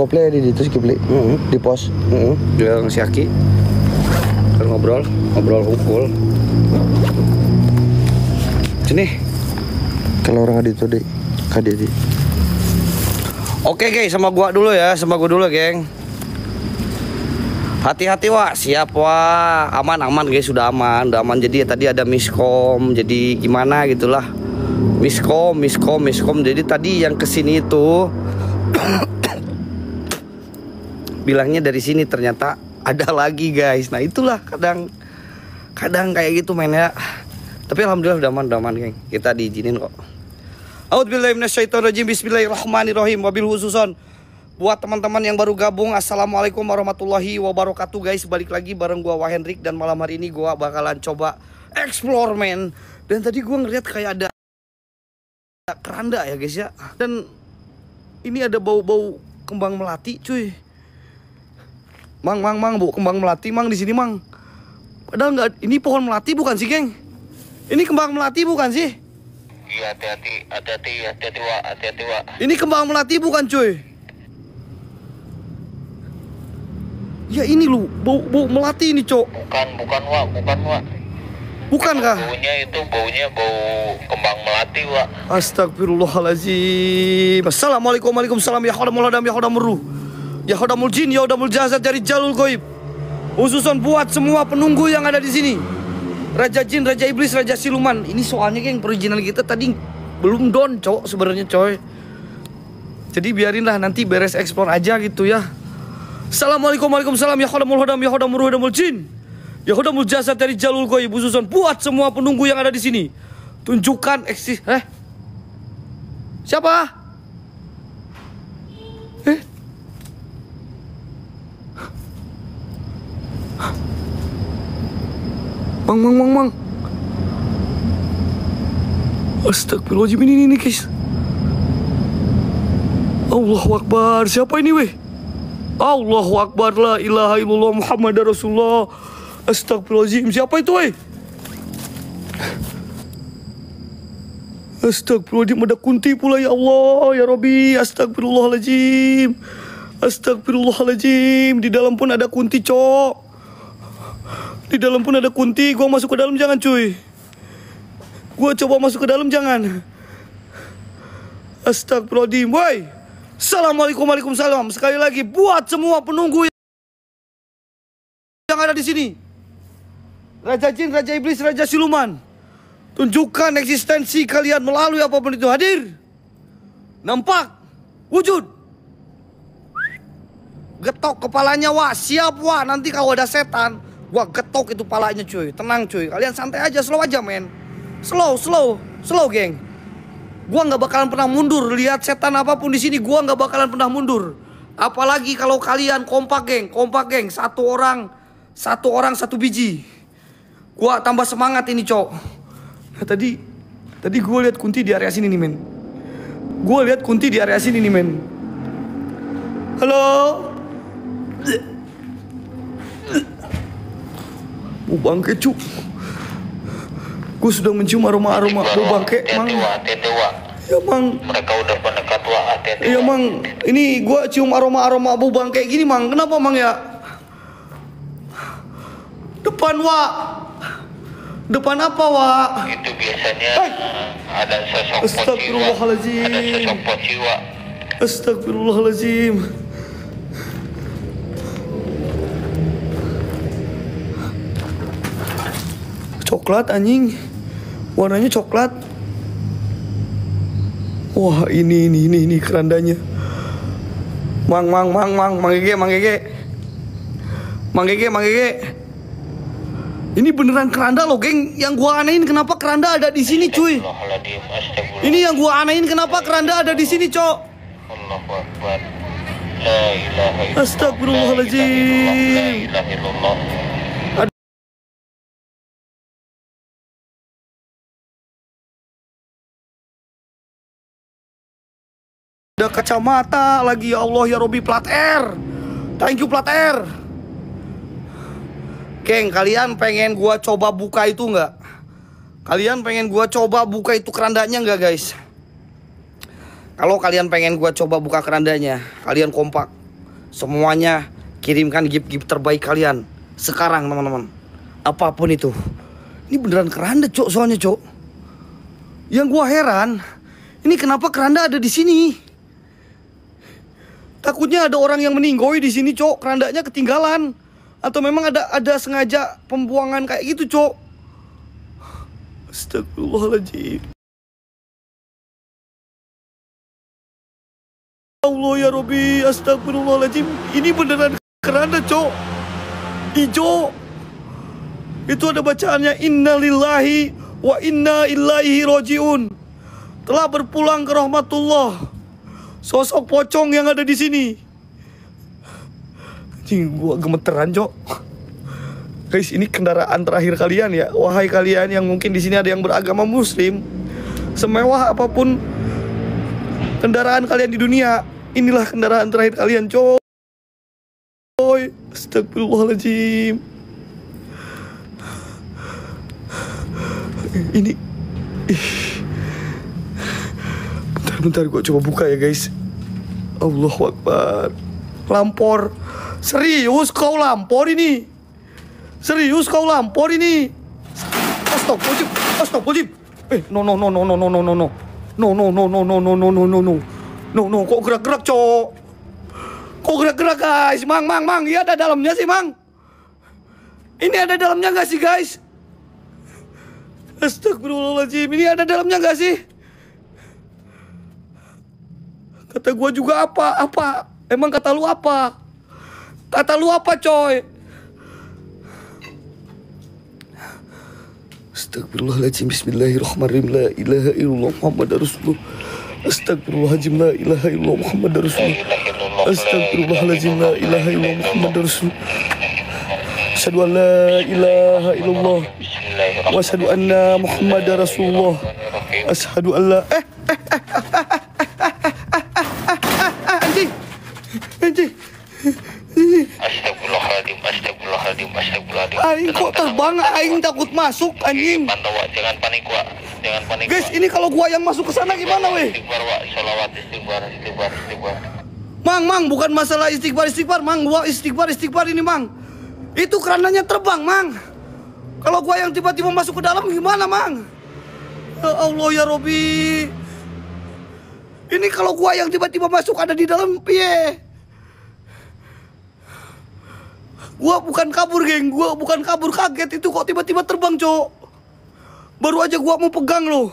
kople di situ Kipli. Di pos. Dia ngasih Aki. Kan ngobrol kumpul. Sini. Kalau orang ada itu deh. Kadi. Oke guys, sama gua dulu, geng. Hati-hati Wak, siap Wak. Aman guys, sudah aman. Jadi tadi ada miskom. Jadi gimana gitulah. Miskom. Jadi tadi yang kesini itu bilangnya dari sini, ternyata ada lagi guys. Nah itulah kadang kayak gitu men ya. Tapi alhamdulillah udah aman geng. Kita diizinin kok. A'udzubillahi minasyaitonirrajim. Bismillahirrahmanirrahim. Wabil khususon buat teman-teman yang baru gabung, assalamualaikum warahmatullahi wabarakatuh guys. Balik lagi bareng gua Wahendrik, dan malam hari ini gua bakalan coba explore men. Dan tadi gua ngeliat kayak ada keranda ya guys ya. Dan ini ada bau-bau kembang melati cuy. Mang bau kembang melati mang di sini mang. Padahal nggak, ini pohon melati bukan sih geng? Ini kembang melati bukan sih? Iya, hati-hati Wak. Ini kembang melati bukan cuy? Ya ini lu, bau melati ini cok. Bukan Wak. Bukan kah? Baunya bau kembang melati Wak. Astagfirullahaladzim. Assalamualaikum waalaikumsalam. Ya khodamul hadam ya khodamul ruh ya khodamul jin ya khodamul jasad dari jalul goib. Khususon buat semua penunggu yang ada di sini. Raja jin, raja iblis, raja siluman. Ini soalnya geng, perizinan kita tadi belum down cok sebenarnya coy. Jadi biarinlah nanti beres ekspor aja gitu ya. Assalamualaikum waalaikumsalam ya khodamul hadam ya khodamul ruh ya khodamul jin ya khodamul jasad dari jalul goib. Khususon buat semua penunggu yang ada di sini. Tunjukkan siapa? Mang. Astagfirullahaladzim, ini guys. Allahu Akbar. Siapa ini weh? Allahu Akbar, la ilaha illallah Muhammadar Rasulullah. Astagfirullahaladzim. Siapa itu weh? Astagfirullahaladzim, ada kunti pula ya Allah ya Rabbi. Astagfirullahaladzim. Di dalam pun ada kunti cok. Gua masuk ke dalam jangan cuy. Gua coba masuk ke dalam jangan. Astagfirullahaladzim. Woi. Assalamualaikum waalaikumsalam. Sekali lagi buat semua penunggu yang ada di sini. Raja jin, raja iblis, raja siluman. Tunjukkan eksistensi kalian melalui apapun itu. Hadir. Nampak. Wujud. Getok kepalanya Wak. Siap Wak. Nanti kalau ada setan, gua getok itu palanya cuy. Tenang cuy. Kalian santai aja, slow aja men. Slow geng. Gua nggak bakalan pernah mundur. Lihat setan apapun di sini, gua nggak bakalan pernah mundur. Apalagi kalau kalian kompak geng. Satu orang satu biji. Gua tambah semangat ini cok. Nah, tadi gua lihat kunti di area sini nih men. Halo. Bau bangke cuk. Gue sudah mencium aroma bau bangke mang. Ya mang. Mereka udah mendekat Wak, hati-hati. Iya mang. Ini gue cium aroma bau bangke gini mang. Kenapa mang ya? Depan Wak. Depan apa Wak? Itu biasanya ada sosok poci Wak. Astagfirullahaladzim. Coklat anjing. Warnanya coklat. Wah, ini kerandanya. Mang Gege. Ini beneran keranda loh, geng. Yang gua anehin kenapa keranda ada di sini, cuy. Ini yang gua anehin kenapa keranda ada di sini, cok. Allahu Akbar. La ilaha illallah. Astagfirullahaladzim. Ada kacamata lagi, ya Allah ya Robby, plat R. Thank you plat R. Geng, kalian pengen gua coba buka itu nggak? Kalian pengen gua coba buka itu kerandanya nggak guys? Kalau kalian pengen gua coba buka kerandanya, kalian kompak. semuanya kirimkan gift-gift terbaik kalian sekarang teman-teman. Apapun itu. Ini beneran keranda cok soalnya cok. Yang gua heran, ini kenapa keranda ada di sini? Takutnya ada orang yang meninggoy di sini cok, kerandanya ketinggalan. Atau memang ada sengaja pembuangan kayak gitu cok. Astagfirullahaladzim. Allah ya Robbi, astagfirullahaladzim. Ini beneran keranda cok, ijo. Itu ada bacaannya innalillahi wa inna ilaihi rojiun. Telah berpulang ke rahmatullah sosok pocong yang ada di sini. Anjing, gua gemeteran cok. Guys, ini kendaraan terakhir kalian ya. Wahai kalian yang mungkin di sini ada yang beragama muslim, semewah apapun kendaraan kalian di dunia, inilah kendaraan terakhir kalian coy. Astagfirullahaladzim. Ini bentar gue coba buka ya guys. Allahu Akbar. Lampor. Serius kau lampor ini? Serius kau lampor ini? Astagfirullahaladzim. Astagfirullahaladzim. No, kok gerak-gerak cok? Kok gerak-gerak guys? Mang, iya ada dalamnya sih mang. Ini ada dalamnya gak sih guys? Astagfirullahaladzim, ini ada dalamnya gak sih? Kata gua juga apa? Emang kata lu apa? Kata lu apa coy? Astagfirullahaladzim, bismillahirrahmanirrahim, la ilaha illallah Muhammad Rasulullah. Astagfirullahaladzim, la ilaha illallah Muhammad Rasulullah. Astagfirullahaladzim, la ilaha illallah Muhammad Rasulullah. Asyhadu an la ilaha illallah wa asyhadu anna Muhammad Rasulullah. Asyhadu an la anjing. Astagfirullahaladzim. Aing kok terbang, aing takut masuk anjing. Pantau Wak, jangan panik Wak. Jangan panik. Guys, ini kalau gua yang masuk ke sana gimana weh? Istighfar Wak, sholawat istighfar. Mang, bukan masalah istighfar, Mang. Gua istighfar ini, Mang. Itu kerananya terbang, Mang. Kalau gua yang tiba-tiba masuk ke dalam gimana, Mang? Ya Allah ya Robbi. Ini kalau gua yang tiba-tiba masuk ada di dalam piye? Gua bukan kabur, geng. Gua bukan kabur, kaget itu kok tiba-tiba terbang, Cok. Baru aja gua mau pegang loh.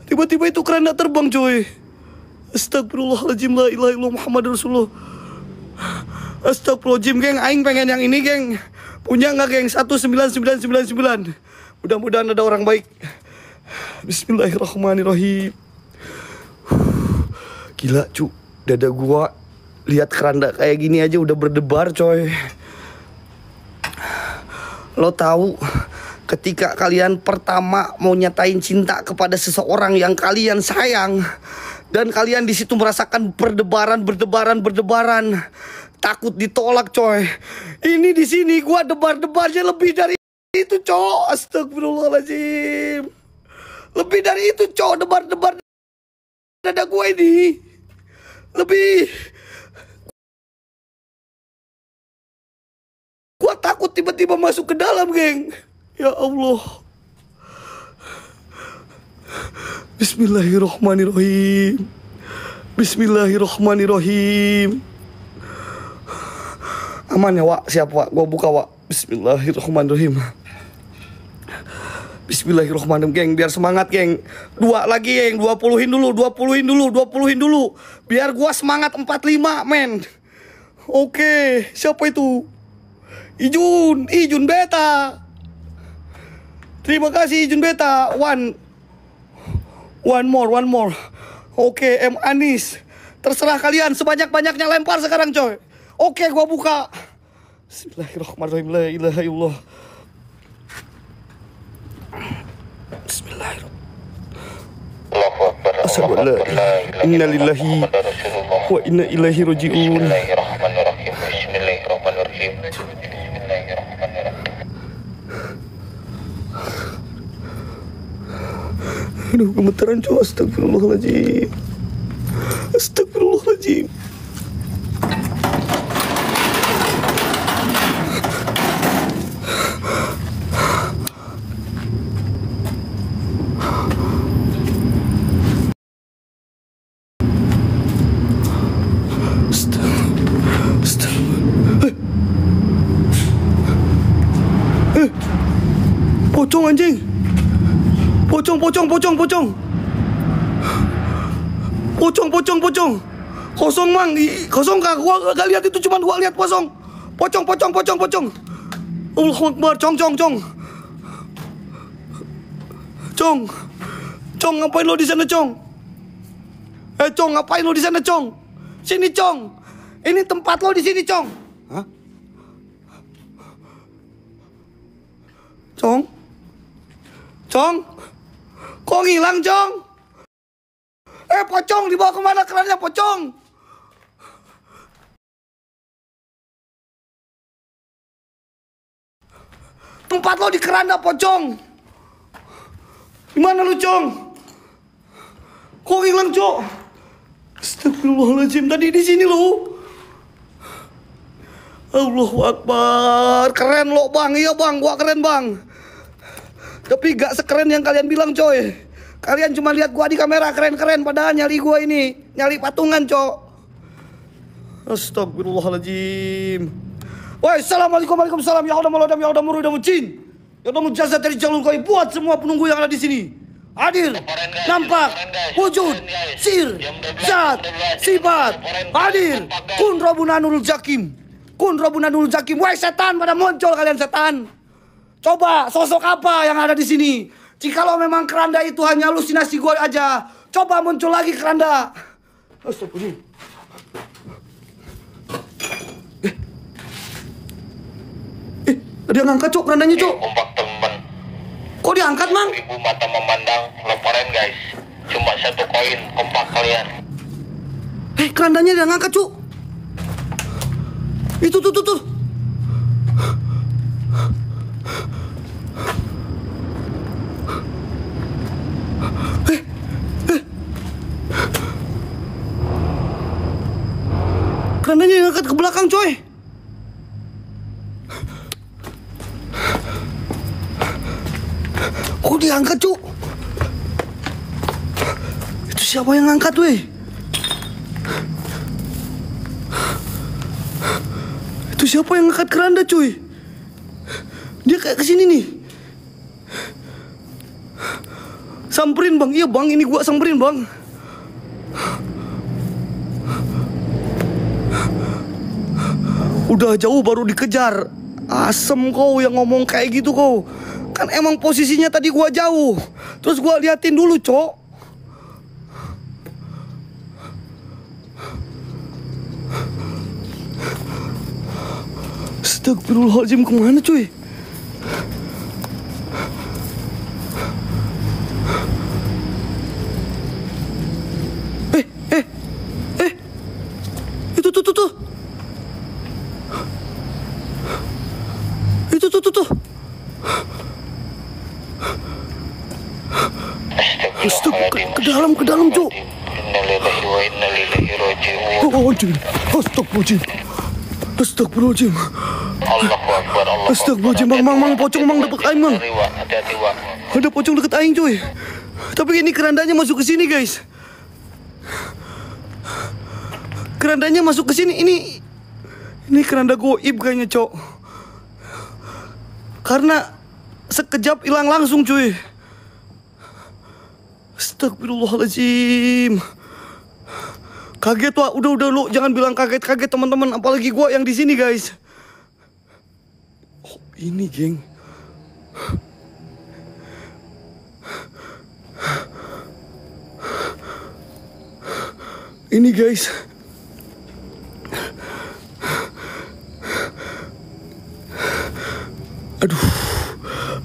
Tiba-tiba itu keranda terbang, coy. Astagfirullahaladzim, la ilaha illallah Muhammad Rasulullah. Astagfirullahaladzim, geng. Aing pengen yang ini, geng. Punya nggak, geng? 19999. Mudah-mudahan ada orang baik. Bismillahirrahmanirrahim. Gila, cu. Dada gua lihat keranda kayak gini aja udah berdebar, coy. Lo tahu, ketika kalian pertama mau nyatain cinta kepada seseorang yang kalian sayang, dan kalian di situ merasakan berdebaran, takut ditolak, coy. Ini di sini gua debar-debarnya lebih dari itu, coy. Astagfirullahaladzim. Lebih dari itu, coy. Debar-debar dada gua ini. Lebih. Gua takut tiba-tiba masuk ke dalam, geng. Ya Allah. Bismillahirrahmanirrahim. Aman ya, Wak? Siap, Wak? Gua buka, Wak. Bismillahirrahmanirrahim. Geng. Biar semangat, geng. 2 lagi, geng. 20-in dulu. Biar gua semangat 45, men. Oke. Siapa itu? Ijun Beta. Terima kasih Ijun Beta. One more. Oke, M Anis. Terserah kalian, sebanyak-banyaknya lempar sekarang, coy. Oke, gua buka. Bismillahirrahmanirrahim. La ilaha illallah. Bismillahirrahmanirrahim. Allahu Akbar. Asyhadu an la ilaha inna lillahi wa inna ilaihi raji'un. Bismillahirrahmanirrahim. Aduh, gemeteran, coy. Astagfirullahaladzim. Astagfirullahaladzim. Pocong anjing. Pocong. Kosong mang, kosong kah? Gua gak lihat itu, cuman gua lihat kosong. Pocong. Allahu Akbar, cong. Cong, ngapain lo di sana, Cong? Cong, ngapain lo di sana, Cong? Sini, Cong. Ini tempat lo di sini, Cong. Hah? Cong? Kok ngilang, Cong? Pocong, dibawa kemana kerannya, Pocong? Tempat lo di keranda, Pocong. Gimana lu, Cong? Kok ngilang, Cok? Astagfirullahaladzim, tadi di sini lo. Allahu Akbar. Keren lo, Bang. Iya, Bang, gua keren, Bang. Tapi gak sekeren yang kalian bilang, coy. Kalian cuma lihat gua di kamera keren-keren, padahal nyali gua ini nyali patungan, Cok. Astagfirullahaladzim. Woi, assalamualaikum, waalaikumsalam. Ya Allah maladam, ya Allah muru, ya mucin. Ya Allah mujazat dari jalur koi buat semua penunggu yang ada di sini. Hadir, nampak, wujud, sir, zat, sifat. Hadir, kun Rabbunanul Jakim. Woi setan, pada muncul kalian setan. Coba sosok apa yang ada di sini? Jikalau memang keranda itu hanya halusinasi gue aja, coba muncul lagi keranda. Astagfirullah. Ada yang ngangkat, Cok, kerandanya, Cok. Kompak teman. Kok diangkat, Mang? 1000 mata memandang, lemparan guys. Cuma 1 koin, kompak kalian. Kerandanya dia ngangkat, Cok. Itu tuh. Kerandanya diangkat ke belakang, coy. Kok diangkat, Cuk? Itu siapa yang ngangkat, weh? Itu siapa yang ngangkat keranda, cuy? Dia kayak kesini nih. Samperin, Bang. Iya, Bang, ini gua samperin, Bang. Udah jauh baru dikejar. Asem kau yang ngomong kayak gitu kau. Kan emang posisinya tadi gua jauh. Terus gua liatin dulu, Cok. Astagfirullahaladzim, kemana, cuy? Itu tuh. Ke dalam, Cuk. Innalillahi wa inna ilaihi raji'un. Astagfirullahaladzim. Allahu Akbar, Allahu Akbar. Astagfirullahaladzim, Mang, pocong, Mang, dapet aing, Mang. Hati-hati, Wak. Ada pocong deket aing, cuy. Tapi ini kerandanya masuk ke sini, guys. Kerandanya masuk ke sini. Ini keranda goib kayaknya, Cok. Karena sekejap hilang langsung, cuy. Astagfirullahaladzim. Kaget, Wak. Udah lu jangan bilang kaget teman-teman, apalagi gua yang di sini, guys. Oh, ini, geng. Ini, guys. Aduh,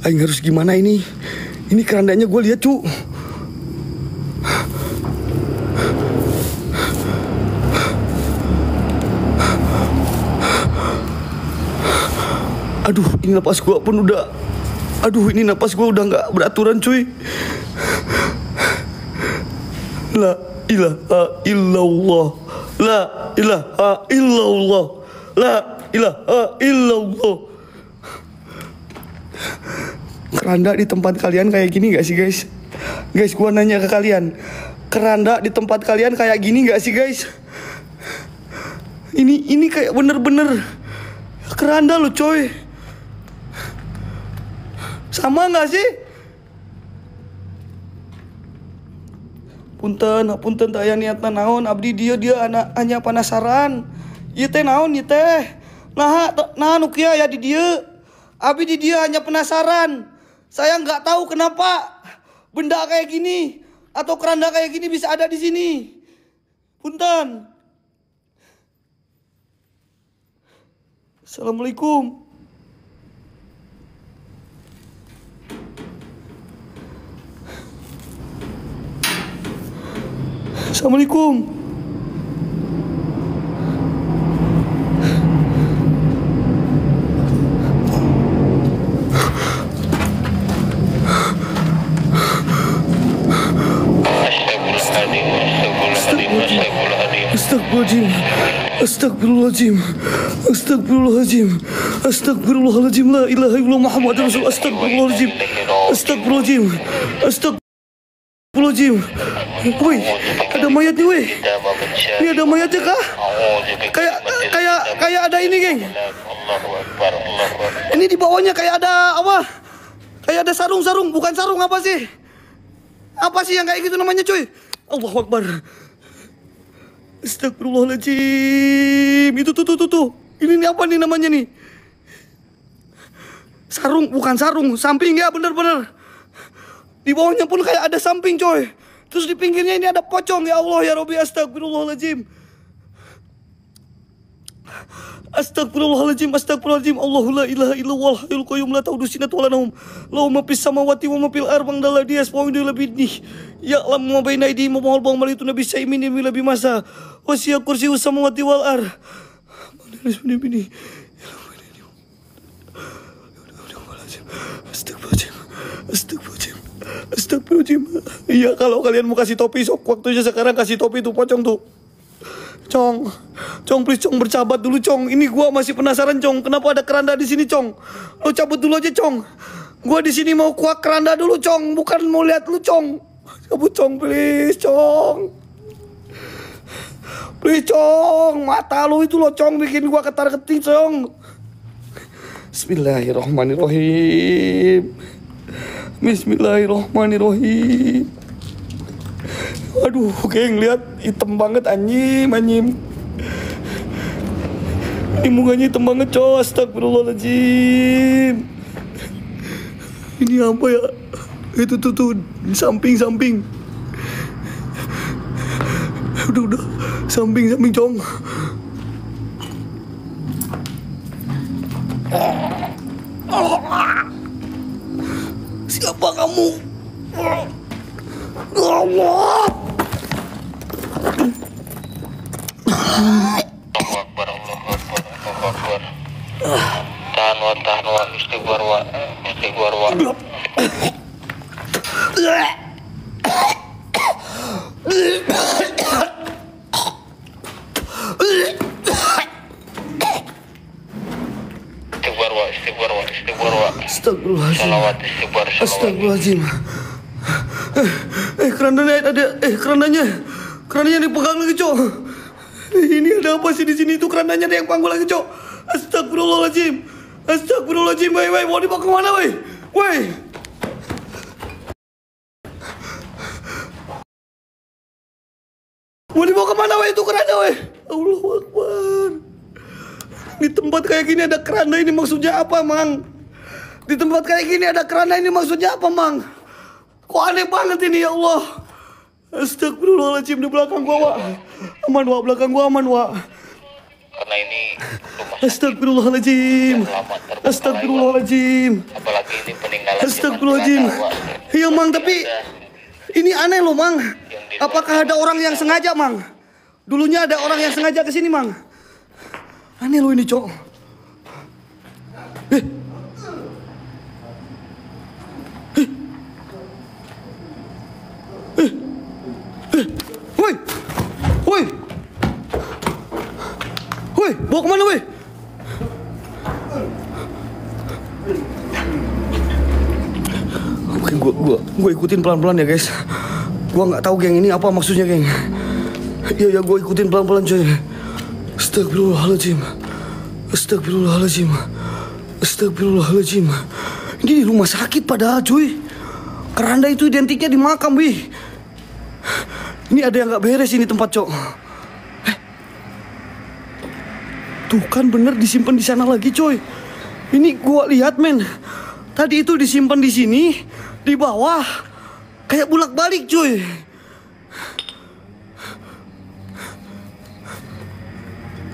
aing harus gimana ini? Ini kerandanya gue lihat, Cu. Aduh, ini napas gue pun udah. Aduh, ini napas gue udah nggak beraturan, cuy. La ilaha illallah. La ilaha illallah. La ilaha illallah. Keranda di tempat kalian kayak gini gak sih guys? Guys, gua nanya ke kalian, keranda di tempat kalian kayak gini gak sih guys? Ini kayak bener-bener keranda loh coy. Sama gak sih? Punten tak aya niatna naon, abdi dia hanya penasaran. Ieu teh naon ieu teh? Nah nu kieu ya di dieu. Abdi di dia hanya penasaran. Saya nggak tahu kenapa benda kayak gini atau keranda kayak gini bisa ada di sini. Punten. Assalamualaikum. Assalamualaikum. Astagfirullahaladzim. Astagfirullahaladzim. Astagfirullahaladzim. Astagfirullahaladzim. La ilaha illallah Muhammadur Rasul. Astagfirullahaladzim. Astagfirullahaladzim. Astagfirullahaladzim. Woi, ada mayat nih, woi. Ini ada mayatnya kah? Kayak ada ini, geng. Ini di bawahnya kayak ada apa? Kayak ada sarung-sarung, bukan sarung apa sih? Apa sih yang kayak gitu namanya, cuy? Allahu Akbar. Astagfirullahaladzim. Itu tuh. Ini apa nih namanya nih? Sarung, bukan sarung, samping ya, bener-bener. Di bawahnya pun kayak ada samping, coy. Terus di pinggirnya ini ada pocong. Ya Allah, ya Rabbi, astagfirullahaladzim. Astagfirullahaladzim, astagfirullahaladzim. Allahu la ilaha illallah hayyul qayyum la ta'khudhuhu sinatun wa la nawm. Lahu ma fis samawati wa ma fil ardi wa la yasma'u labidni. Ya'lamu ma baina aydihim wa ma khalfahum wa la yuhituna bi shay'in min ilmihi illa bima sha'a. Wasi'a kursiyyuhu samawati wal ardh. Astagfirullahaladzim. Astagfirullahaladzim. Iya, kalau kalian mau kasih topi, sok waktunya sekarang kasih topi tuh pocong tuh. Cong, please Cong, bersahabat dulu Cong. Ini gua masih penasaran Cong, kenapa ada keranda di sini Cong? Lo cabut dulu aja Cong. Gua di sini mau kuak keranda dulu Cong, bukan mau lihat lu Cong. Cabut Cong, please Cong. Please Cong, mata lu itu lo Cong bikin gua ketar-ketir Cong. Bismillahirrahmanirrahim. Bismillahirrahmanirrahim. Aduh, geng, lihat hitam banget anjim. Ini mukanya hitam banget, coy. Astagfirullahaladzim. Ini apa ya? Itu tuh samping. Udah. Samping, Cong. Siapa kamu? Allah. Tahan wa istighfar wa. Istighfar wa. Astagfirullahaladzim. Kerandanya dipegang lagi, Cok. Ini ada apa sih di sini? Itu kerandanya ada yang panggul lagi, Cok. Astagfirullahaladzim. Woi, mau dibawa kemana, woi? Mau dibawa kemana, woi? Itu keranda, woi. Allahu Akbar. Di tempat kayak gini ada keranda, ini maksudnya apa, Mang? Di tempat kayak gini ada keranda, ini maksudnya apa, Mang? Kok aneh banget ini, ya Allah. Astagfirullahaladzim, di belakang gua, Wak. Aman, Wak, belakang gua aman, Wak. Karena ini Astagfirullahaladzim. Apalagi ini peninggalan. Astagfirullahaladzim. Iya, Mang, tapi ini aneh loh, Mang. Apakah ada orang yang sengaja, Mang? Dulunya ada orang yang sengaja ke sini, Mang. Aneh loh ini, Cok. Woi. weh? Bawa kemana weh? Oke, gua ikutin pelan-pelan ya guys. Gua nggak tahu geng ini apa maksudnya geng. Iya gua ikutin pelan-pelan coy. Astagfirullahaladzim. Astagfirullahaladzim. Astagfirullahaladzim. Ini di rumah sakit padahal cuy. Keranda itu identiknya di makam wih. Ini ada yang nggak beres ini tempat cok. Tuh kan bener disimpan di sana lagi coy. Ini gua lihat men. Tadi itu disimpan di sini, di bawah. Kayak bolak-balik cuy.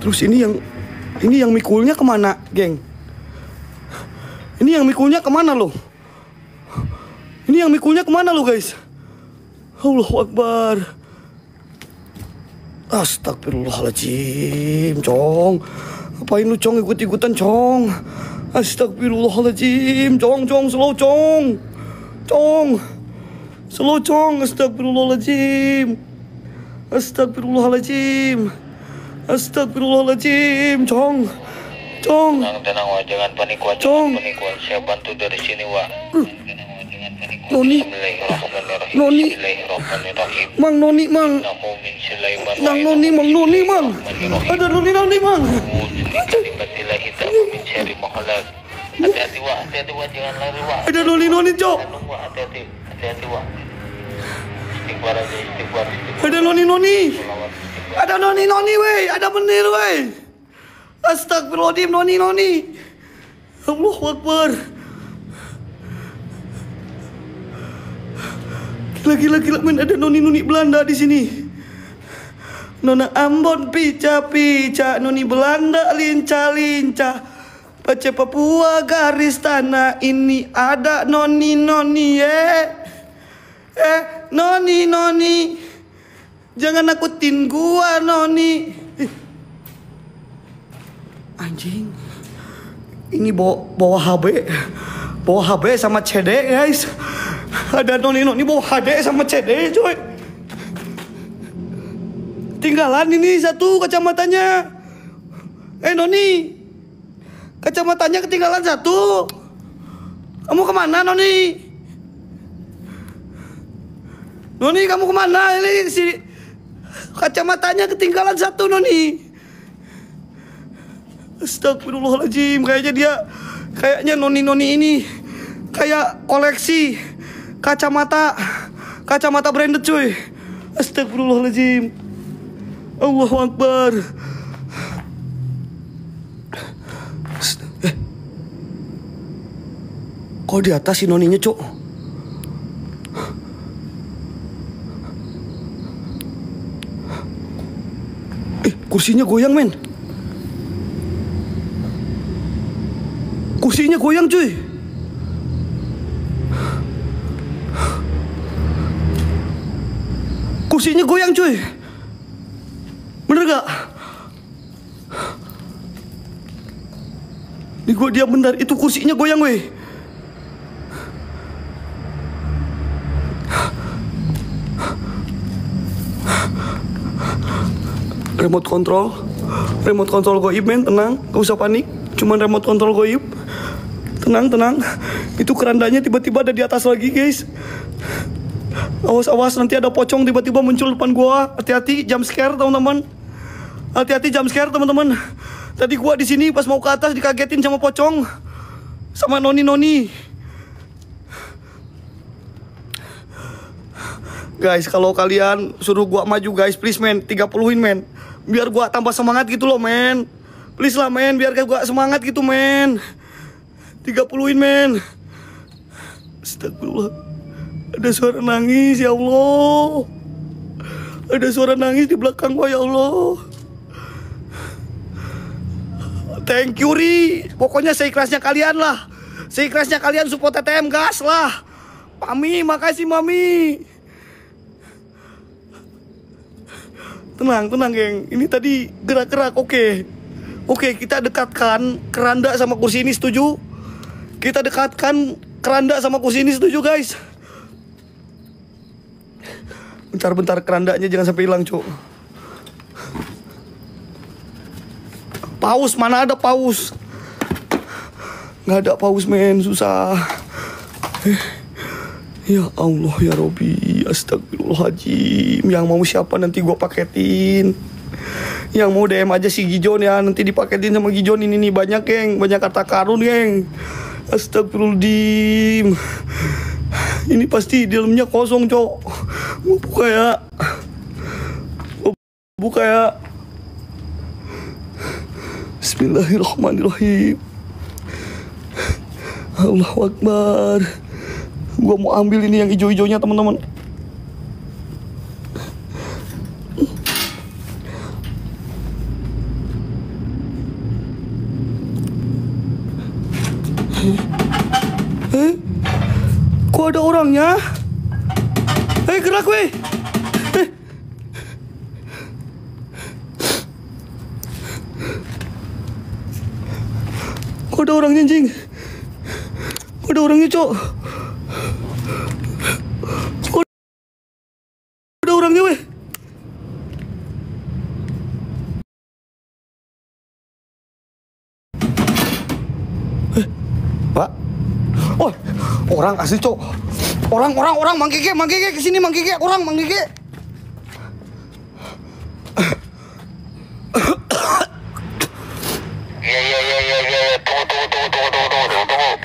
Terus ini yang mikulnya kemana, geng? Ini yang mikulnya kemana loh? Ini yang mikulnya kemana lo guys? Allahu Akbar. Astagfirullahaladzim, Cong. Ngapain lu Cong ikut-ikutan Cong? Astagfirullahaladzim, Cong, slow Cong. Slow Cong, astagfirullahaladzim. Astagfirullahaladzim, Cong. Tenang, Wak. Jangan panik, Wak. Cong. Saya bantu dari sini, Wak. Noni. Mang Noni, Mang. Mang Noni, Mang. Ada Noni, Mang. Hati-hati, Wak. Jangan lari, Wak. Ada Noni, Cok. Hati-hati, Wak. Istighfar aja, istighfar. Ada Noni. Ada Noni, wey. Ada menir, wey. Astagfirullahaladzim, Noni. Allahu Akbar. Gila men, ada noni Belanda di sini. Nona Ambon pica, noni Belanda lincah. Pace Papua garis tanah ini ada noni noni. Jangan nakutin gua noni. Anjing. Ini bawa HB sama CD guys. Ada noni bawa HD sama CD coy. Tinggalan ini satu kacamatanya. Noni, kacamatanya ketinggalan satu. Kamu kemana Noni? Noni kamu kemana? Ini si kacamatanya ketinggalan satu Noni. Astagfirullahaladzim. Kayaknya Noni ini kayak koleksi kacamata branded cuy. Astagfirullahaladzim. Allahu Akbar. Kok di atas si Noninya cok? Kursinya goyang men. Kursinya goyang cuy. Kursinya goyang cuy. Bener gak? Nih gue diam bentar. Itu kursinya goyang weh. Remote control goib men. Tenang, gak usah panik. Cuman remote control goib. Tenang. Itu kerandanya tiba-tiba ada di atas lagi guys. Awas nanti ada pocong tiba-tiba muncul depan gua. Hati-hati jump scare teman-teman. Tadi gua di sini pas mau ke atas dikagetin sama pocong. Sama noni. Guys, kalau kalian suruh gua maju guys, please men, 30-in men. Biar gua tambah semangat gitu loh men. Please lah men, biar gua semangat gitu men. 30-in men. Astagfirullah. Ada suara nangis ya Allah. Ada suara nangis di belakang gua ya Allah. Thank you Ri. Pokoknya seikhlasnya kalian lah. Seikhlasnya kalian support TTM gas lah. Mami, makasih Mami. Tenang geng. Ini tadi gerak-gerak Oke, kita dekatkan keranda sama kursi ini, setuju? Kita dekatkan keranda sama kursi ini, setuju guys? Bentar kerandanya jangan sampai hilang, Cuk. Paus, mana ada paus? Nggak ada paus men, susah. Ya Allah ya Robi, astagfirullahaladzim. Yang mau siapa nanti gue paketin. Yang mau DM aja si Gijon ya, nanti dipaketin sama Gijon. Ini nih banyak geng, banyak harta karun geng. Astagfirullahaladzim. Ini pasti di dalamnya kosong cok. Gue buka ya. Gue buka ya. Bismillahirrahmanirrahim. Allahu Akbar. Gua mau ambil ini yang hijau-hijaunya teman-teman. Kok ada orangnya? Gerak weh. Kok ada orangnya anjing? Kok ada orangnya cok? Kok ada orangnya weh? Pak? Oh, orang asli cok. Orang Mang Keke kesini Mang Keke, orang Mang Keke. Iya. Tunggu.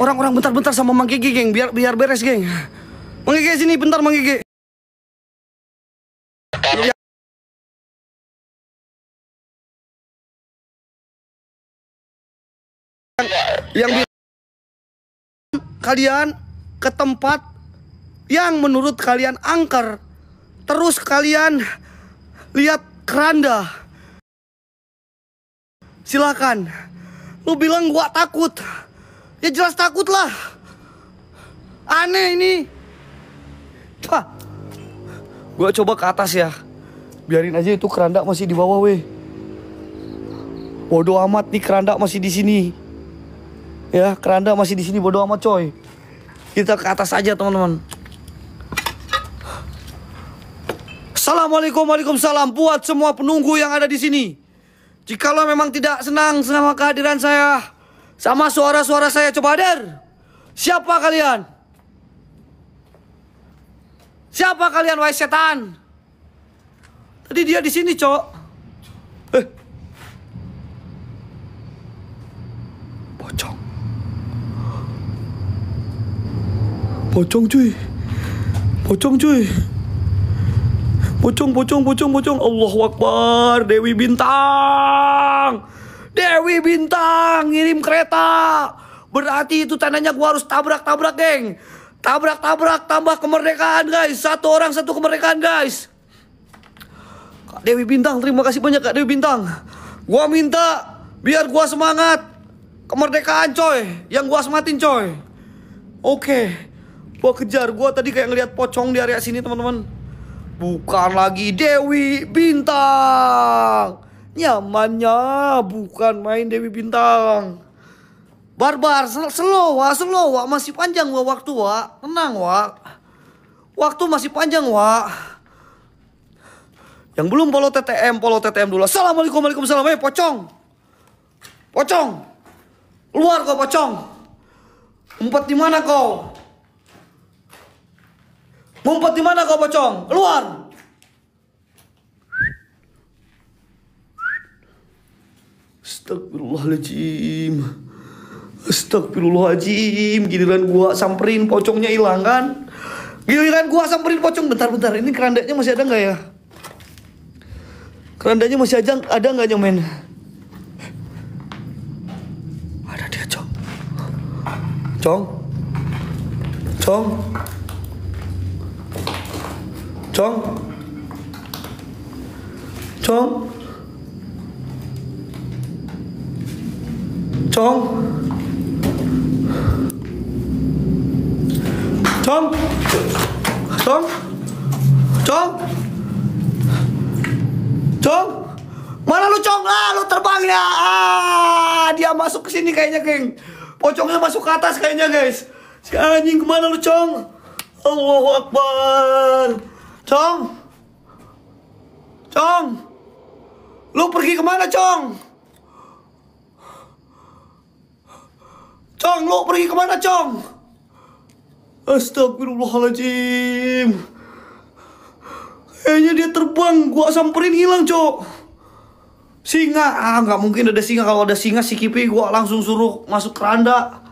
Orang bentar sama Mang Keke geng, biar beres geng. Mang Keke sini bentar Mang Keke. Yang kalian ke tempat yang menurut kalian angker, terus kalian lihat keranda. Silakan. Lu bilang gua takut. Ya jelas takut lah. Aneh ini. Wah. Gua coba ke atas ya. Biarin aja itu keranda masih di bawah weh. Bodoh amat nih keranda masih di sini. Ya, keranda masih di sini, bodo amat coy. Kita ke atas aja teman-teman. Assalamualaikum, waalaikumsalam buat semua penunggu yang ada di sini. Jikalau memang tidak senang sama kehadiran saya, sama suara-suara saya, coba hadir. Siapa kalian? Siapa kalian, wahai setan? Tadi dia di sini, cok. Pocong. Pocong cuy. Pocong. Allahu Akbar. Dewi Bintang ngirim kereta. Berarti itu tandanya gua harus tabrak geng. Tabrak tambah kemerdekaan guys. Satu orang satu kemerdekaan guys. Kak Dewi Bintang, terima kasih banyak Kak Dewi Bintang. Gua minta biar gua semangat. Kemerdekaan coy. Yang gua semangatin coy. Oke. Gua kejar, gua tadi kayak ngeliat pocong di area sini teman-teman. Bukan lagi Dewi Bintang. Nyamannya bukan main Dewi Bintang. Barbar, slow wa. Masih panjang wa waktu wa. Tenang wa. Waktu masih panjang wa. Yang belum follow TTM dulu. Assalamualaikum, waalaikumsalam. Pocong. Keluar kau pocong. Ngumpet di mana kau? Ngumpet di mana kau pocong? Keluar. Astagfirullahaladzim. Giliran gua samperin pocongnya hilang kan? Giliran gua samperin pocong. Bentar. Ini kerandanya masih ada nggak ya? Kerandanya masih ada nggak men? Ada dia cong. Cong. Mana lu cong? Lu terbang ya. Dia masuk ke sini kayaknya, geng. Pocongnya masuk ke atas kayaknya, guys. Si anjing kemana lu cong? Allahu Akbar. Cong. Lu pergi kemana cong? Cong, lu pergi kemana, Cong? Astagfirullahaladzim. Kayaknya dia terbang, gua samperin hilang, Cok. Singa, nggak mungkin ada singa. Kalau ada singa si Kipi gua langsung suruh masuk keranda.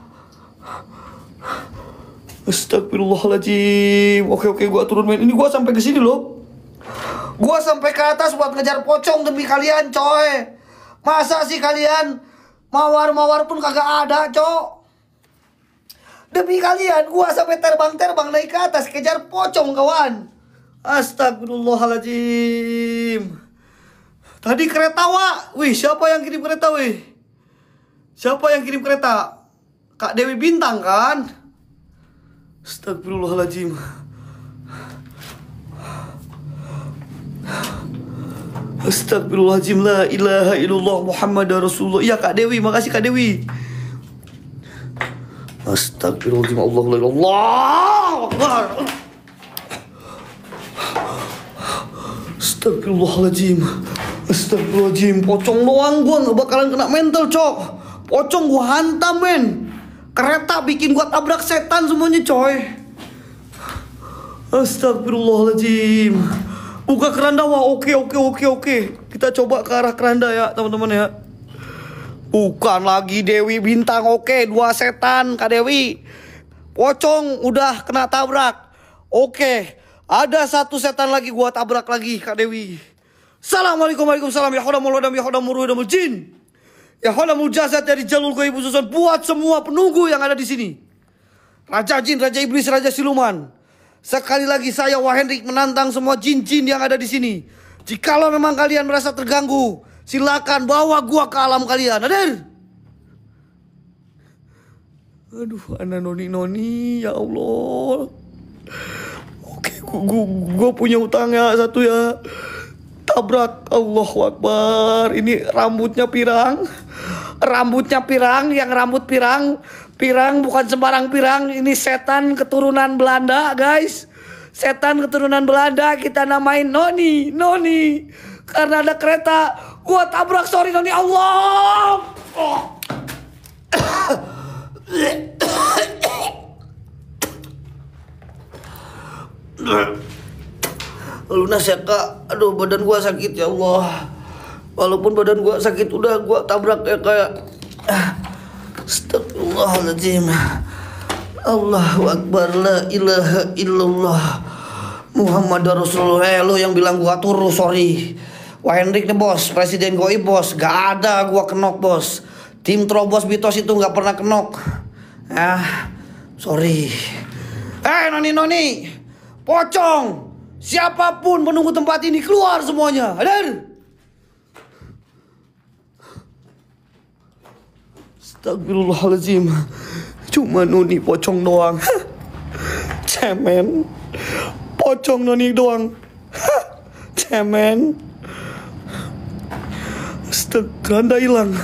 Astagfirullahaladzim. Oke, gua turun main. Ini gua sampai ke sini loh. Gua sampai ke atas buat ngejar pocong demi kalian, coy. Masa sih kalian mawar-mawar pun kagak ada, Cok. Demi kalian gua sampai terbang-terbang naik ke atas kejar pocong, kawan. Astagfirullahaladzim. Tadi kereta, Wak. Wih, siapa yang kirim kereta, wih? Siapa yang kirim kereta? Kak Dewi Bintang, kan? Astagfirullahaladzim. Astagfirullahaladzim. La ilaha illallah Muhammad Rasulullah. Iya, Kak Dewi. Makasih, Kak Dewi. Astagfirullahaladzim. Allah. Astagfirullahaladzim. Astagfirullahaladzim. Pocong doang gua nggak bakalan kena mental, Cok. Pocong gua hantam, men. Kereta bikin gua tabrak setan semuanya, coy. Astagfirullahaladzim. Buka keranda, wah. Oke. Kita coba ke arah keranda ya, teman-teman ya. Bukan lagi Dewi Bintang. Oke, 2 setan, Kak Dewi. Pocong udah kena tabrak. Oke, ada 1 setan lagi gua tabrak lagi, Kak Dewi. Assalamualaikum, waalaikumsalam. Ya hodamul wadam, ya hodamul ruh, damul jin. Ya hodamul jasad dari jalul gaib khususan buat semua penunggu yang ada di sini. Raja jin, raja iblis, raja siluman. Sekali lagi saya Wahendrik menantang semua jin-jin yang ada di sini. Jikalau memang kalian merasa terganggu, silakan bawa gua ke alam kalian. Hadir. Aduh, anak noni, ya Allah. Oke, gua punya utang ya 1 ya. Tabrak, Allahu Akbar. Ini rambutnya pirang. Rambutnya pirang, yang rambut pirang. Pirang bukan sembarang pirang. Ini setan keturunan Belanda, guys. Setan keturunan Belanda, kita namain Noni. Karena ada kereta, gua tabrak, sorry Noni. Allah. Lunas ya, Kak. Aduh, badan gua sakit, ya Allah. Walaupun badan gua sakit, udah gua tabrak ya kayak. Astagfirullahaladzim. Allahu Akbar. La ilaha illallah Muhammad Rasulullah. Lo yang bilang gua turu, sorry. Wahendrik nih, bos. Presiden Goib, bos. Gak ada gua kenok, bos. Tim Trobos Bitos itu gak pernah kenok. Sorry. Noni. Pocong. Siapapun menunggu tempat ini, keluar semuanya. Hadir. Astagfirullahaladzim. Cuma Noni pocong doang. Cemen. Pocong Noni doang. Cemen. Keranda hilang.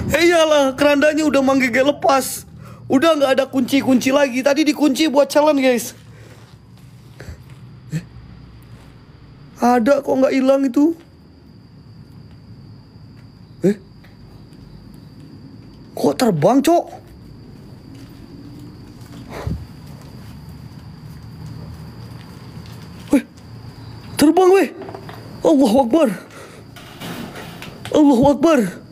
Iyalah, kerandanya udah manggil lepas. Udah gak ada kunci-kunci lagi. Tadi dikunci buat challenge, guys. Ada kok nggak hilang itu? Kok terbang, Cok? Terbang, weh. Allahu Akbar. Allahu Akbar.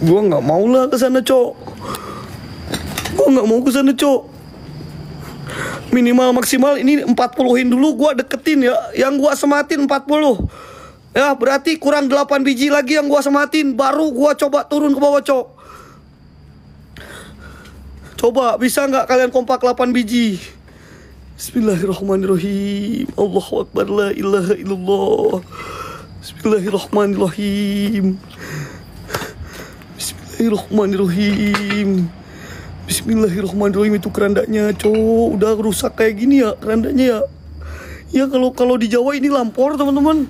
Gua nggak mau lah ke sana, Cok. Gua nggak mau ke sana, Cok. Minimal maksimal ini 40-in dulu, gua deketin ya. Yang gua sematin 40. Ya, berarti kurang 8 biji lagi yang gua sematin. Baru gua coba turun ke bawah, Cok. Coba, bisa nggak kalian kompak 8 biji? Bismillahirrahmanirrahim. Allahu Akbar, la ilaha illallah. Bismillahirrahmanirrahim. Bismillahirrahmanirrahim. Bismillahirrahmanirrahim. Itu kerandanya, Cok. Udah rusak kayak gini ya kerandanya ya. Ya kalau di Jawa ini lampor, teman-teman.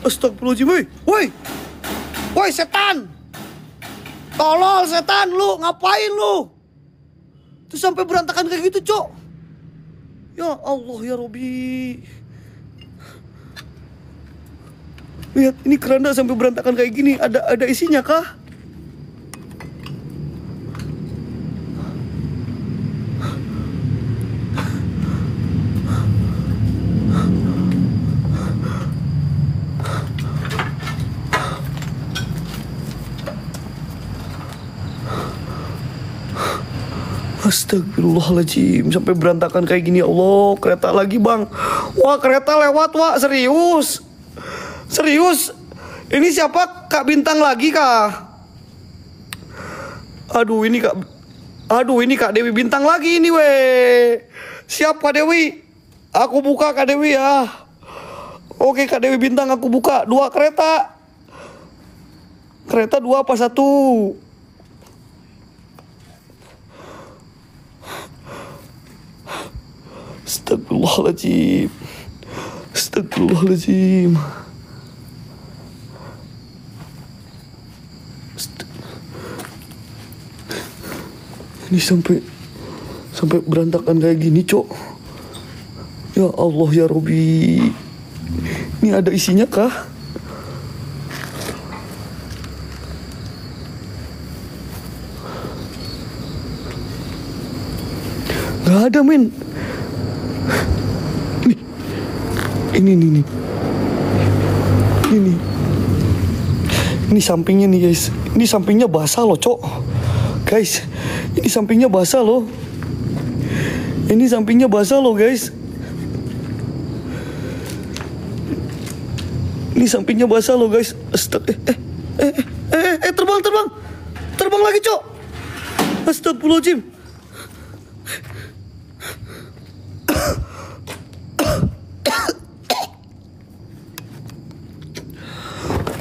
Astagfirullahaladzim. Woi, setan. Tolol setan, lu ngapain lu? Itu sampai berantakan kayak gitu, Cok. Ya Allah ya Robi. Lihat ini keranda sampai berantakan kayak gini. Ada isinya kah? Astagfirullahaladzim, sampai berantakan kayak gini. Ya Allah, kereta lagi bang. Wah, kereta lewat, wah, serius. Serius. Ini siapa? Kak Bintang lagi kah? Aduh, ini Kak Dewi Bintang lagi ini weh. Siap Kak Dewi. Aku buka Kak Dewi ya. Oke Kak Dewi Bintang, aku buka. 2 kereta. Kereta 2 apa 1? Astagfirullahaladzim. Astagfirullahaladzim. Ini sampai berantakan kayak gini, Cok. Ya Allah ya Robi. Ini ada isinya kah? Gak ada, men. Ini. Ini sampingnya nih, guys. Ini sampingnya basah loh, Cok. Guys, ini sampingnya basah loh. Ini sampingnya basah loh, guys. Ini sampingnya basah loh, guys. Terbang. Terbang lagi, Cok. Astagfirullahaladzim.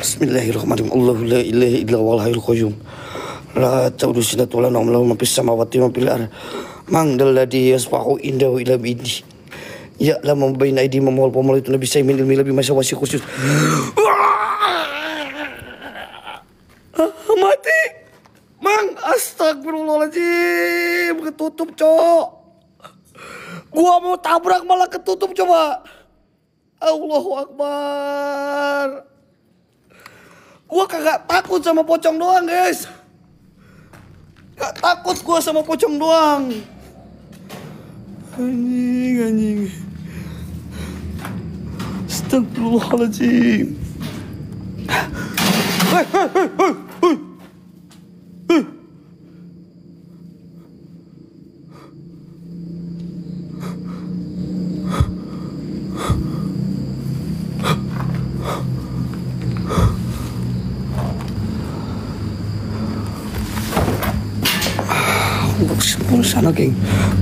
Bismillahirrahmanirrahim. Allahu la ilaha illa huwal hayyul qayyum. La ta'uduhu sinatun wa la nawm, lahu ma fis samawati wa ma fil ardh. Man dzal ladzi yashfa'u indahu illa bi'idhnihi. Ya'lamu ma baina aydihim wa ma khalfahum wa la yuhituna bi shay'in min ilmihi illa bima sha'a wasi'a kursiyyuhu. Mati. Mang, astagfirullahaladzim. Ketutup, Cok. Gua mau tabrak malah ketutup, coba. Allahu Akbar. Gua kagak takut sama pocong doang, guys. Gak takut gua sama pocong doang. Anjing. Astagfirullahaladzim. Hei. Sana, geng.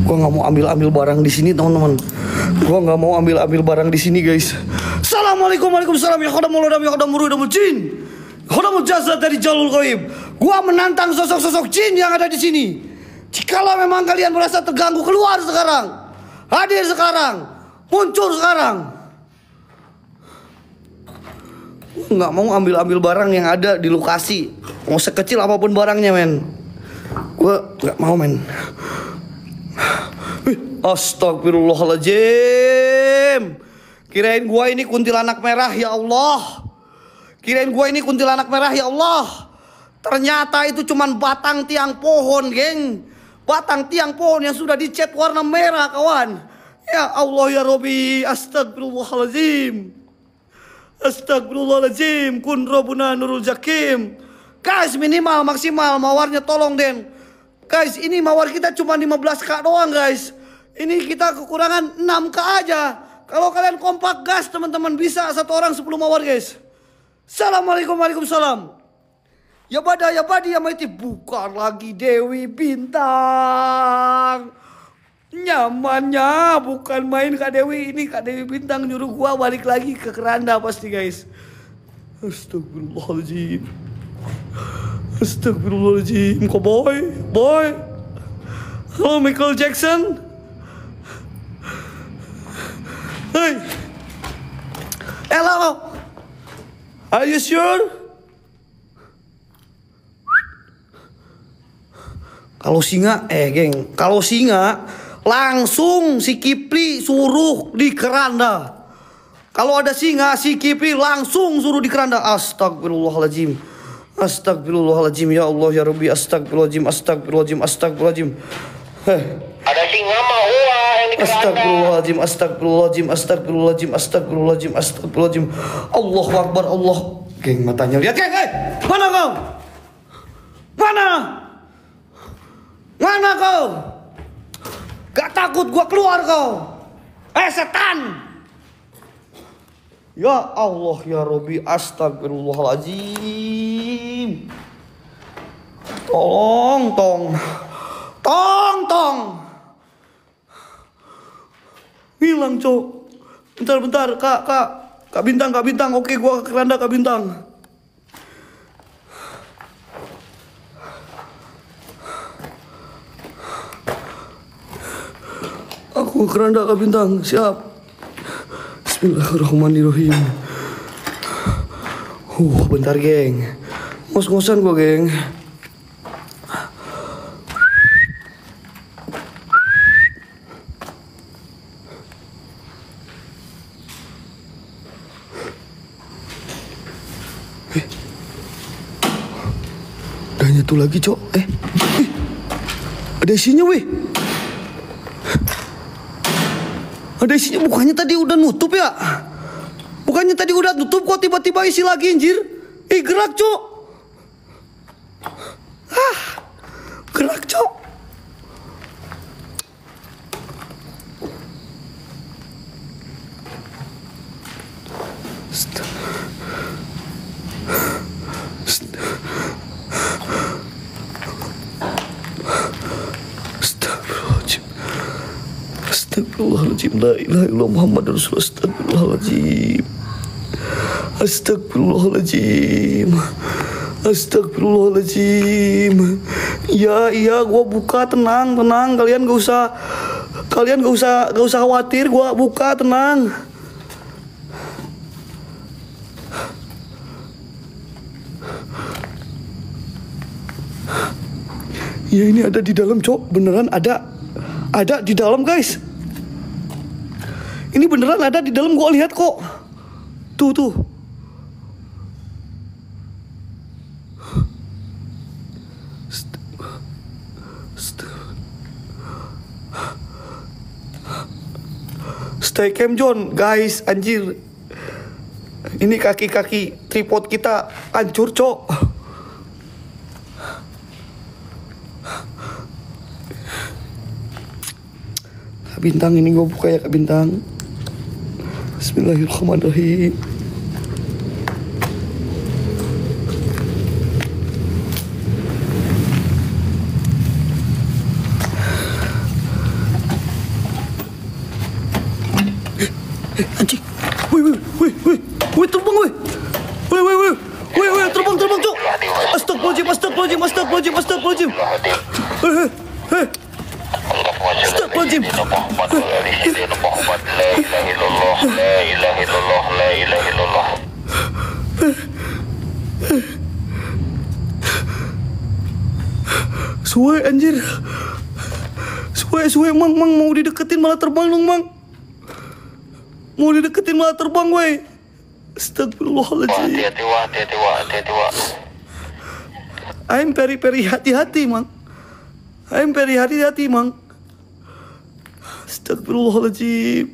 Gua nggak mau ambil barang di sini, teman-teman. Gua nggak mau ambil barang di sini, guys. Assalamualaikum, waalaikumsalam. Ya khadamul adam, ya khadamul ruh, jin. Khadamul jasad dari jalul ghaib. Gua menantang sosok-sosok jin yang ada di sini. Jikalau memang kalian merasa terganggu, keluar sekarang. Hadir sekarang. Muncul sekarang. Gua nggak mau ambil barang yang ada di lokasi. Mau sekecil apapun barangnya, men. Gue gak mau, men. Astagfirullahaladzim. Kirain gue ini kuntilanak merah, ya Allah. Kirain gue ini kuntilanak merah, ya Allah. Ternyata itu cuman batang tiang pohon, geng. Batang tiang pohon yang sudah dicat warna merah, kawan. Ya Allah ya Robi. Astagfirullahaladzim. Astagfirullahaladzim. Kun Robuna Nurul Jakim. Guys, minimal maksimal mawarnya tolong, Den. Guys, ini mawar kita cuma 15k doang, guys. Ini kita kekurangan 6k aja. Kalau kalian kompak gas, teman-teman, bisa satu orang 10 mawar, guys. Assalamualaikum, waalaikumsalam. Ya bada, ya badi, ya maiti. Bukan lagi Dewi Bintang. Nyamannya bukan main Kak Dewi. Ini Kak Dewi Bintang nyuruh gua balik lagi ke keranda pasti, guys. Astagfirullahaladzim. Astagfirullahaladzim. Kok boy. Halo Michael Jackson. Hey. Hello. Are you sure? Kalau singa, geng, kalau singa langsung si Kipli suruh di keranda. Kalau ada singa, si Kipli langsung suruh di keranda. Astagfirullahaladzim. Astagfirullahaladzim. Ya Allah ya Rabbi. Astagfirullahaladzim. Astagfirullahaladzim. Astagfirullahaladzim. Ada singa mah yang di keranda. Astagfirullahaladzim. Astagfirullahaladzim. Astagfirullahaladzim. Astagfirullahaladzim. Astagfirullahaladzim. Allahu Akbar. Allah. Geng, matanya lihat, geng. Mana kau? Mana? Mana kau? Gak takut gua keluar kau? Setan! Ya Allah ya Rabbi, astagfirullahaladzim. Tong. Hilang, Cok. Bentar, Kak Bintang. Oke, gua ke keranda Kak Bintang. Aku ke keranda Kak Bintang, siap. Bismillahirrahmanirrahim. Bentar, geng. Ngos-ngosan gua, geng. Udah nyatu lagi, Cok. Ada isinya, weh. Ada isinya, bukannya tadi udah nutup ya? Bukannya tadi udah tutup kok tiba-tiba isi lagi, anjir. Gerak, Cok. Gerak, Cok. Astagfirullahaladzim. La ilaha illallah Muhammad Rasulullah. Astagfirullahaladzim. Astagfirullahaladzim. Iya, gua buka, tenang. Kalian gak usah khawatir, gua buka, tenang. Ya ini ada di dalam, Cok. Beneran ada di dalam, guys. Ini beneran ada di dalam, gua lihat kok. Tuh. Stay cam John, guys, anjir. Ini kaki-kaki tripod kita hancur, Cok. Kak Bintang, ini gue buka ya, Kak Bintang. Bismillahirrahmanirrahim. Anjing. Wih, terbang, wih. Wih, terbang, Cok. Astagfirullahaladzim. Astagfirullahaladzim. Suwe, anjir. Suwe, Mang. Mau dideketin malah terbang dong, Mang. Mau dideketin malah terbang, weh. Astagfirullahaladzim. Hati-hati, Wak. I'm very hati-hati, Mang. Astagfirullahaladzim.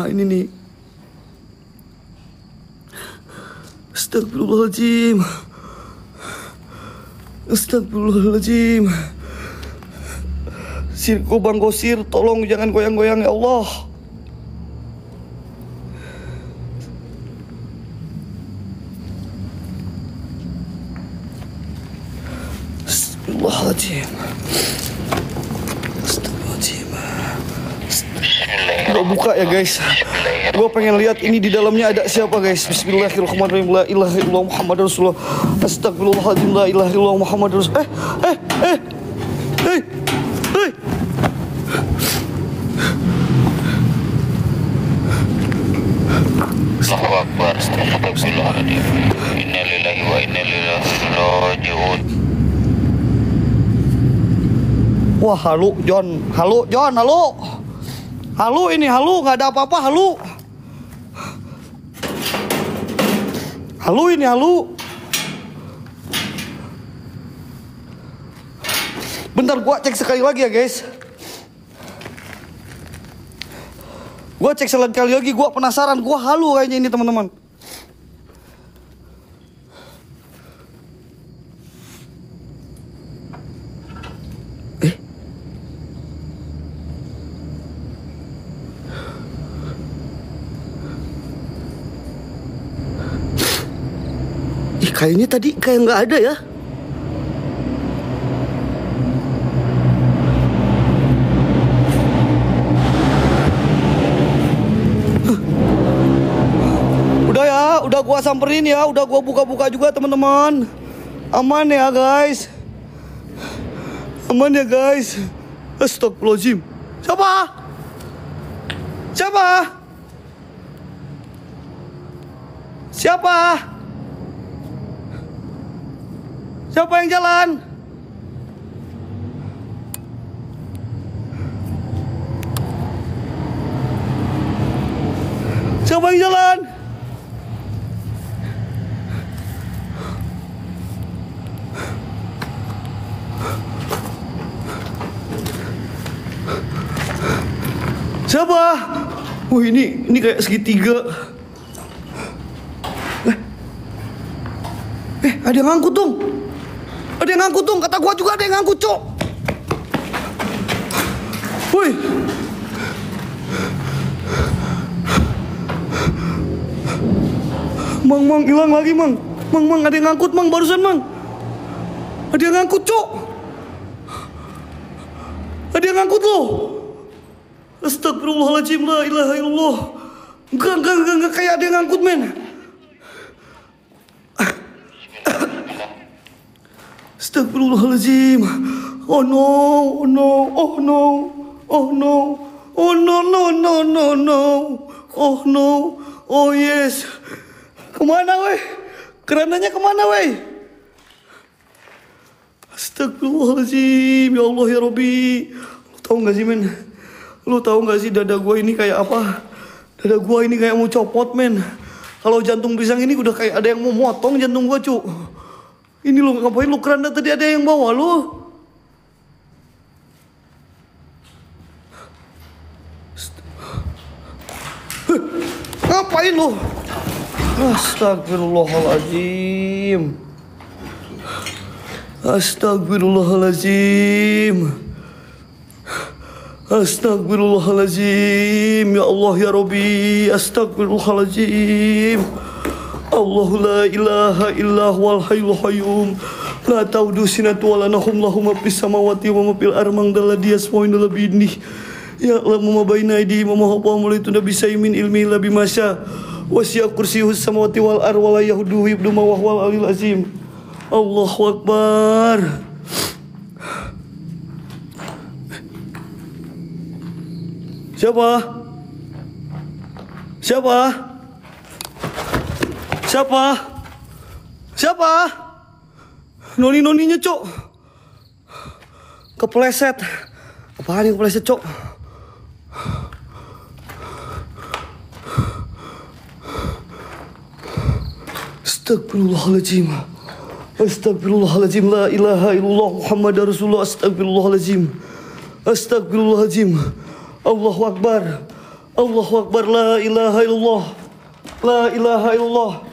Ini nih. Astagfirullahaladzim. Sirku Bang Gosir, tolong jangan goyang-goyang ya Allah. Astagfirullahaladzim. Udah buka ya, guys. Gue pengen lihat ini di dalamnya ada siapa, guys. Bismillahirrahmanirrahim. La ilaha illallah Muhammad Rasulullah. Astagfirullahaladzim. La ilaha illallah Muhammad Rasulullah. Allahu Akbar. Astagfirullahaladzim. Innalillahi wa inna ilaihi raji'un. Wah, halu John, halu John, halu. Halu ini halu, nggak ada apa-apa halu. Halu ini halu. Bentar, gua cek sekali lagi ya guys. Gua cek sekali lagi, gua penasaran, gua halu kayaknya ini teman-teman. Kayaknya tadi kayak nggak ada ya. Udah ya, udah gua samperin ya, udah gua buka-buka juga teman-teman. Aman ya guys. Aman ya guys. Astagfirullahaladzim. Siapa? Siapa? Siapa? Siapa yang jalan? Siapa yang jalan? Siapa? Wah, ini kayak segitiga. Ada yang ngangkut dong. Ada yang ngangkut dong, kata gua juga ada yang ngangkut, Cok. Woi. Mang, hilang lagi, Mang. Mang, ada yang ngangkut, Mang, barusan, Mang. Ada yang ngangkut, Cok. Ada yang ngangkut loh. Astagfirullahaladzim, la ilaha illallah. Enggak, kayak ada yang ngangkut, men. Astagfirullahaladzim. Oh no, oh no, oh no, oh no, oh no, no, no, no, no, oh no, oh yes. Kemana weh? Kerananya kemana weh? Astagfirullahaladzim. Ya Allah ya Rabbi. Lu tahu gak sih men? Lu tahu gak sih dada gua ini kayak apa? Dada gua ini kayak mau copot men. Kalau jantung pisang ini udah kayak ada yang mau motong jantung gua cu. Ini lu ngapain lu, keranda tadi ada yang bawa lu. Ngapain lu? Astagfirullahaladzim. Astagfirullahaladzim. Astagfirullahaladzim. Ya Allah ya Rabbi. Astagfirullahaladzim. Allahu la ilaha illa huwal hayyul qayyum. La ta'udu sinatu wa la nahum lahu ma fis samawati wa ma fil ardi dalladhi yasma'u illa bi'idnih. Ya Allah ma baina aydihim wa ma khalfahum la tunabisa min ilmi illa bima syaa. Wasi'a kursiyyuhus samawati wal ardi wa la yahuduhu hifdhuhuma wa huwal aliyyul azim. Allahu akbar. Siapa? Siapa? Siapa? Siapa? Noni-noninya, Cok. Kepleset. Apaan yang kepleset, Cok? Astagfirullahaladzim. Astagfirullahaladzim. La ilaha illallah Muhammad Rasulullah. Astagfirullahaladzim. Astagfirullahaladzim. Allahu Akbar. Allahu Akbar. La ilaha illallah. La ilaha illallah.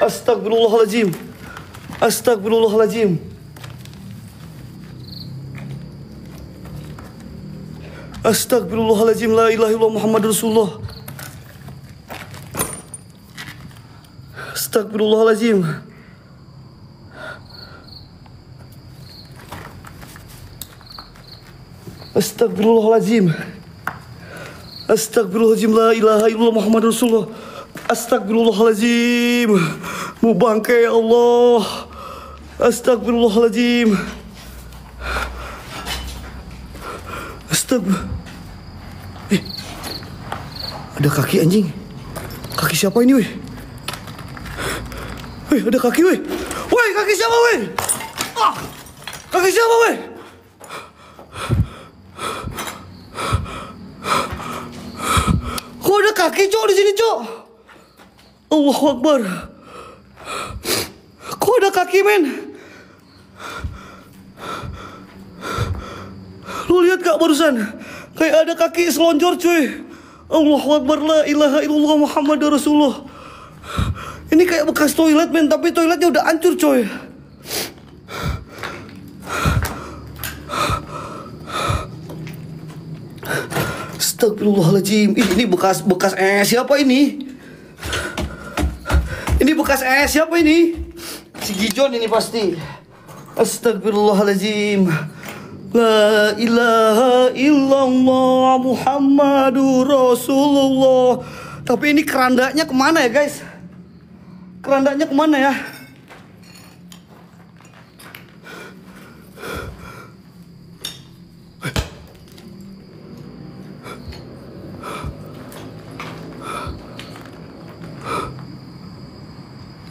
Astagfirullahaladzim. Astagfirullahaladzim. Astagfirullahaladzim. La ilaha illallah Muhammad Rasulullah. Astagfirullahaladzim. Astagfirullahaladzim. Astagfirullahaladzim. La ilaha illallah Muhammad Rasulullah. Astagfirullahaladzim. Mu bangkai ya Allah. Astagfirullahaladzim. Ada kaki anjing. Kaki siapa ini, weh? Weh, ada kaki, weh. Weh, kaki siapa, weh? Ah, kaki siapa, weh? Kok ada kaki, Cok, di sini, Cok? Allahu Akbar. Kok ada kaki, men? Lu lihat gak barusan? Kayak ada kaki selonjor, cuy. Allahu Akbar, la ilaha illallah Muhammadur Rasulullah. Ini kayak bekas toilet, men, tapi toiletnya udah hancur, coy. Astagfirullahaladzim. Ini bekas siapa ini? Ini bekas siapa ini? Si Gijon ini pasti. Astagfirullahaladzim. La ilaha illallah Muhammadur Rasulullah. Tapi ini kerandanya kemana ya, guys? Kerandanya kemana ya?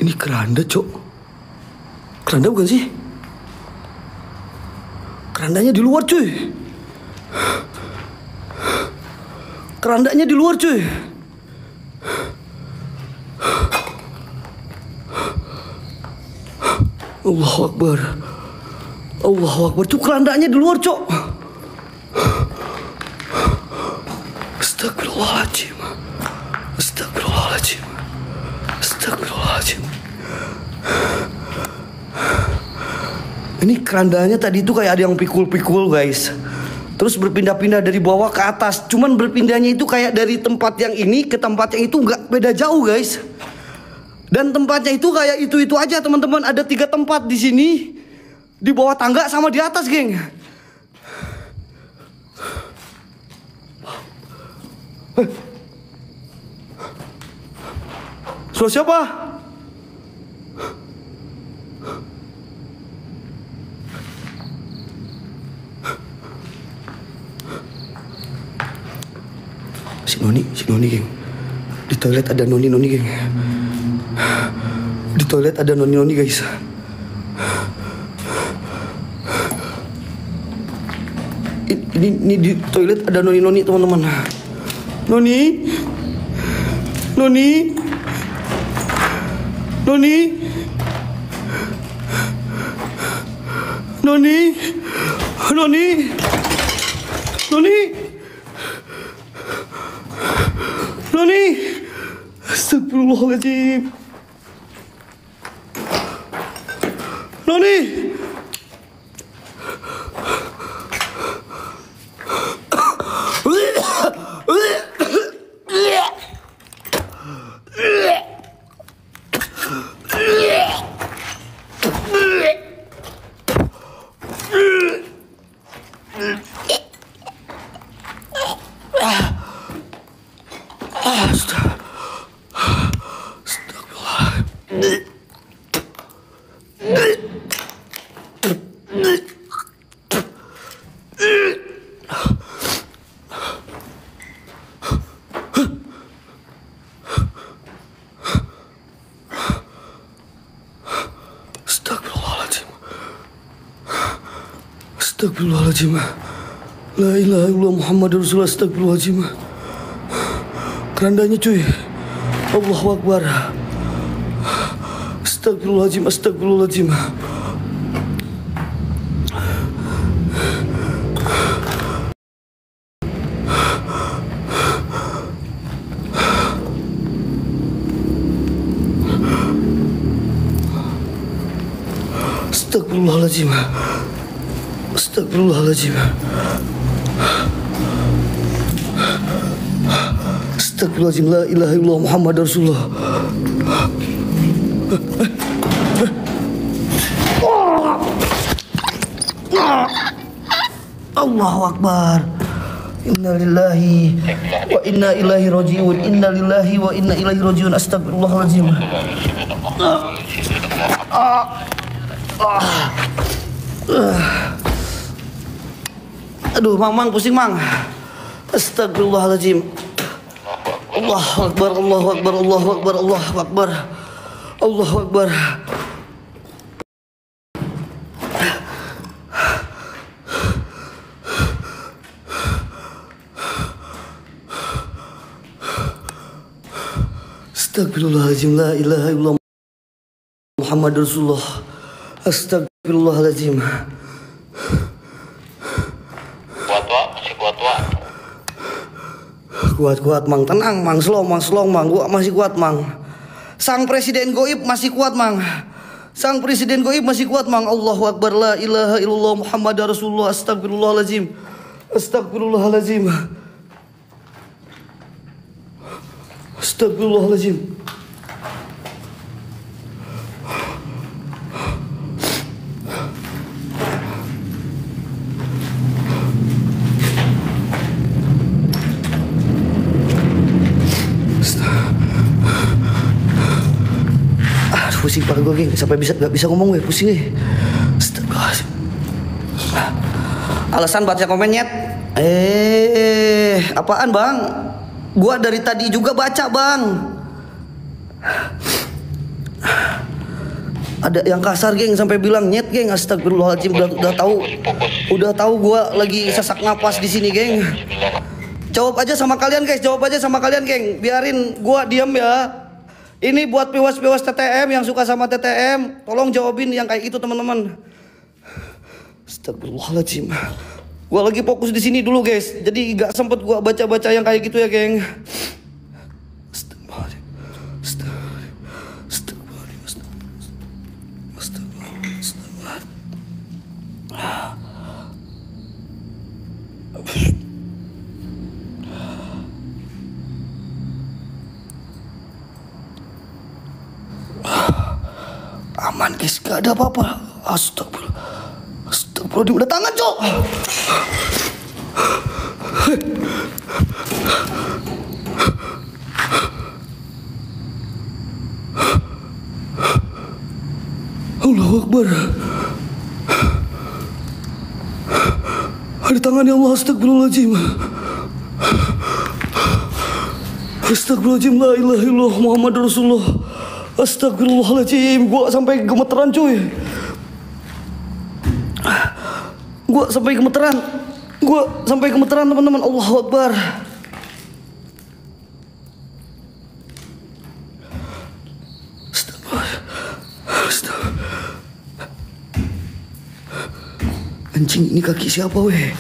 Ini keranda, Cok. Keranda bukan sih? Kerandanya di luar, cuy. Kerandanya di luar, cuy. Allahu Akbar. Allahu Akbar. Tuh kerandanya di luar, Cok. Astagfirullahaladzim. Astagfirullahaladzim. Astagfirullahaladzim. Ini kerandanya tadi itu kayak ada yang pikul-pikul, guys. Terus berpindah-pindah dari bawah ke atas. Cuman berpindahnya itu kayak dari tempat yang ini ke tempat yang itu nggak beda jauh, guys. Dan tempatnya itu kayak itu aja, teman-teman. Ada 3 tempat di sini, di bawah tangga sama di atas, geng. Suara siapa? Si Noni, geng. Di toilet ada Noni, geng. Di toilet ada Noni, guys. Ini di toilet ada Noni, teman-teman. Noni. Astagfirullahaladzim. Noni. Astagfirullahaladzim. La ilaha illallah Muhammadur Rasulullah. Astagfirullahaladzim. Kerandanya, cuy. Allahu Akbar. Astagfirullahaladzim. Astagfirullahaladzim. Astagfirullahaladzim. Astagfirullahaladzim. Astagfirullahaladzim. La ilaha illallah Muhammad Rasulullah. Allahu Akbar. Inna lillahi wa inna ilaihi rajiun. Inna lillahi wa inna ilaihi rajiun. Astagfirullahaladzim. Aduh, Mang, pusing, Mang. Astagfirullahaladzim. Allahu Akbar, Allahu Akbar, Allahu Akbar, Allahu Akbar, Allahu Akbar. Astagfirullahaladzim, la ilaha illallah Muhammad Rasulullah. Astagfirullahaladzim. Kuat Wak, masih kuat Wak. Kuat mang, tenang mang, slow mang, gua masih kuat mang. Sang Presiden Goib masih kuat mang. Sang Presiden Goib masih kuat mang. Allahu Akbar, la ilaha illallah Muhammad Rasulullah. Astagfirullahaladzim. Astagfirullahaladzim. Astagfirullahaladzim. Pusing kepala gue, geng. Sampai gak bisa ngomong gue, pusing gue. Astagfirullahaladzim. Alasan baca komennya. Apaan bang? Gua dari tadi juga baca bang. Ada yang kasar geng, sampai bilang nyet geng. Astagfirullahaladzim. Udah tahu gua lagi sesak napas di sini geng. Jawab aja sama kalian guys, geng. Biarin gua diam ya. Ini buat piwas-piwas TTM yang suka sama TTM, tolong jawabin yang kayak gitu teman-teman. Astagfirullahaladzim. Gua lagi fokus di sini dulu guys, jadi gak sempet gua baca-baca yang kayak gitu ya geng. Astagfirullahaladzim. Aman guys, gak ada apa-apa. Astagfirullah, udah tangan cok. Allahu Akbar. Ada tangan ya Allah, astagfirullahaladzim. Astagfirullahaladzim, la ilaha illallah Muhammad Rasulullah. Astagfirullahaladzim, gua sampai gemeteran cuy. Gua sampai gemeteran teman-teman. Allahu Akbar. Anjing, ini kaki siapa weh?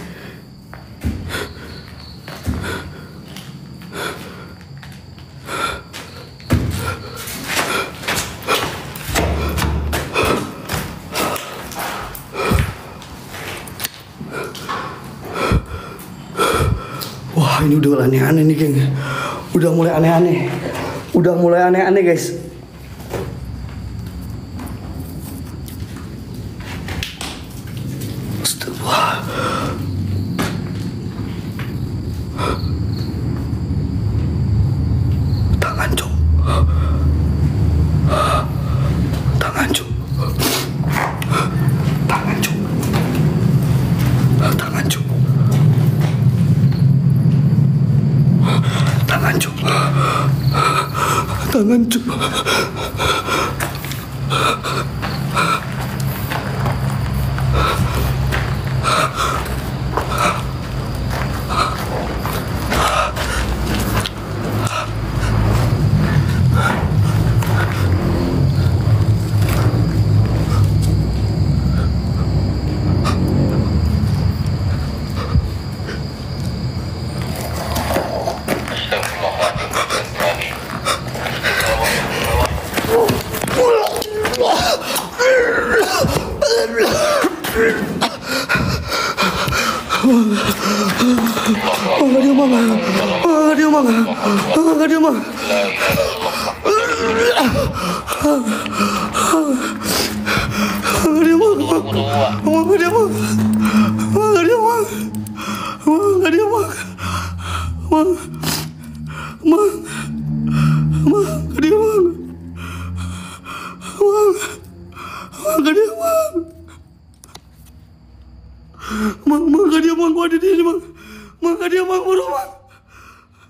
Wah, ini udah aneh-aneh nih geng. Udah mulai aneh-aneh guys. Astagfirullah. Tangan cok. Tangan cok. Tangan cok. Tangan cok. Tangan cuk. Tangan cuk.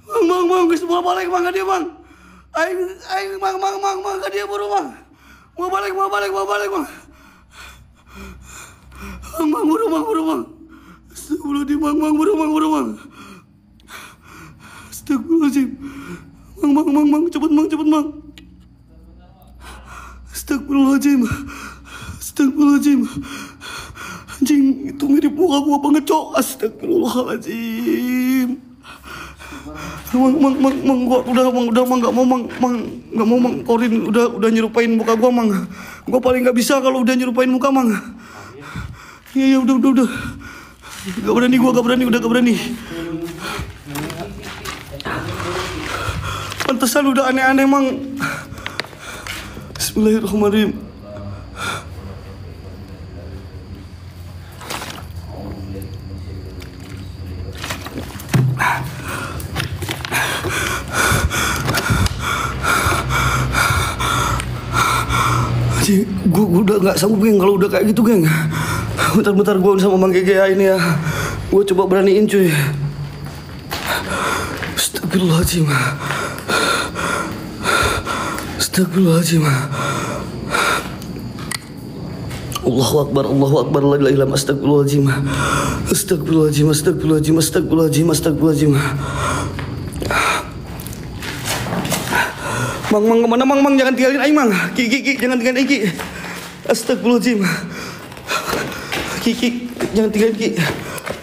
Mang, semua balik mang dia mang. Aing mang ke dia buru mang. Mau balik mang. Mang buru mang. Astagfirullahaladzim mang buru mang. Astagfirullahaladzim. Mang cepet mang. Astagfirullahaladzim. Anjing, itu mirip muka gua banget, Cok. Astagfirullahaladzim. Mang, gua udah nggak mau Korin udah nyerupain muka gua, Mang. Gua paling nggak bisa kalau udah nyerupain muka, Mang. Iya, udah. Gak berani. Pantesan udah aneh-aneh, Mang. Bismillahirrahmanirrahim. Gue udah gak sanggup, geng, kalau udah kayak gitu, geng. Bentar gue sama Mang Gege ini ya. Gue coba beraniin, cuy. Astagfirullahaladzim. Allahu Akbar, la ilaha illallah, astagfirullahaladzim. Mang, kemana Mang? Jangan tinggalin aing, Mang. Ki, jangan tinggalin aing, Ki. Astagfirullahaladzim. Ki, jangan tinggalin, Ki.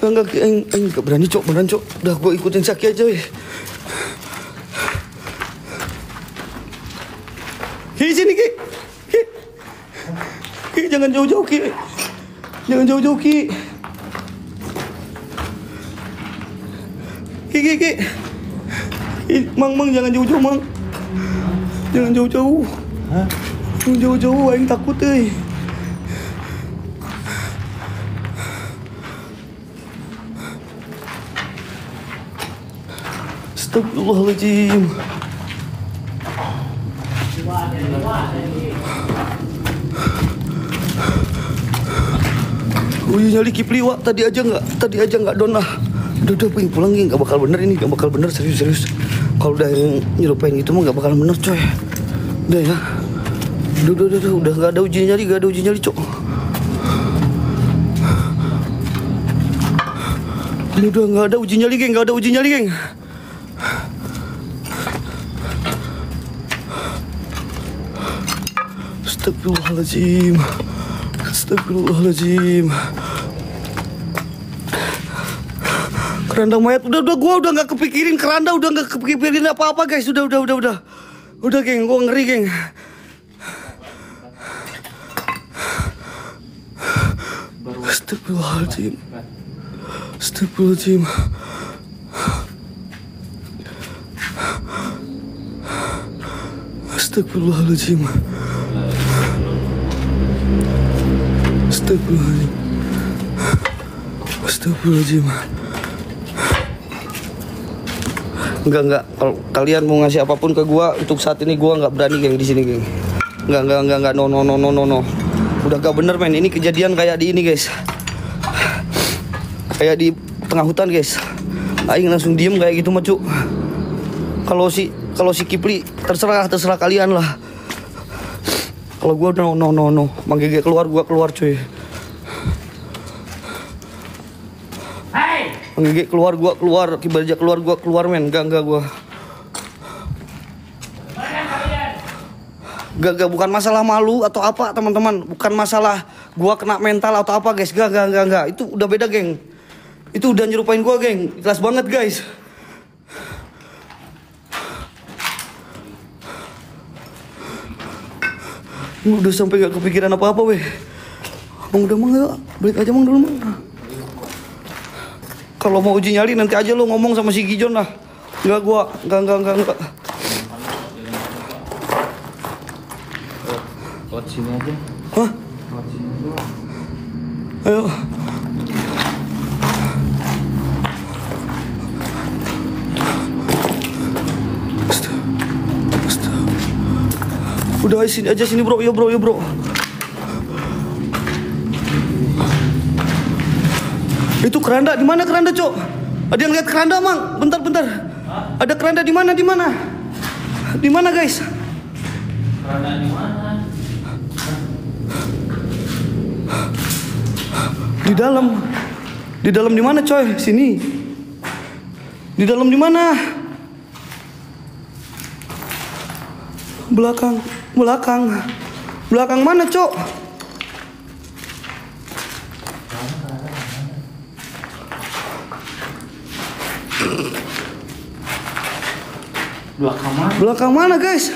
Enggak, aing gak berani, Cok. Udah gue ikutin Saki aja, weh. Ki, sini, Ki. Ki, jangan jauh-jauh, Ki. Ki. Mang, jangan jauh-jauh, Mang. Jangan jauh-jauh. Hah? Jangan jauh-jauh, aing takut, euy. Astagfirullahaladzim. Nyali Kipli, Wak. Tadi aja nggak donah. Udah pulang, nggak bakal bener ini, serius. Kalau udah nyerupain itu mah nggak bakal bener, coy. Udah ya. Udah nggak ada uji nyali, Cok. Ini udah nggak ada uji nyali, geng. Astagfirullahaladzim. Keranda mayat, gua udah nggak kepikirin keranda, udah nggak kepikirin apa-apa, guys. Udah, geng, gua ngeri, geng. Astagfirullahaladzim. Enggak. Kalau kalian mau ngasih apapun ke gua, untuk saat ini gua nggak berani, geng, di sini, geng. Enggak. No. Udah gak bener, men. Ini kejadian kayak di ini, guys. Kayak di tengah hutan, guys. Aing langsung diem kayak gitu, macu. Kalau si Kipli terserah kalian lah. Kalau gua no. Mang Gege keluar, gua keluar, cuy. Mang Gege keluar, gua keluar. Kibarja keluar, gua keluar, men. Enggak gua. Gak, bukan masalah malu atau apa, teman-teman. Bukan masalah gua kena mental atau apa, guys. Gak. Itu udah beda, geng. Itu udah nyerupain gua, geng. Ikhlas banget, guys. Udah sampai gak kepikiran apa-apa, weh. Mang, ya. Balik aja, Mang, dulu, Mang. Kalau mau uji nyali nanti aja lo ngomong sama si Gijon lah. Enggak. Lewat sini aja. Hah? Lewat sini dulu. Ayo. Udah sini aja, sini, bro. Ya, bro. Itu keranda, di mana keranda, Cok? Ada yang lihat keranda, Mang? Bentar. Ada keranda di mana? Di mana? Di mana guys? Keranda di mana? Di dalam. Di dalam di mana coy? Sini. Di dalam di mana? Belakang. Belakang mana, Cok? Belakang mana? Belakang mana, guys?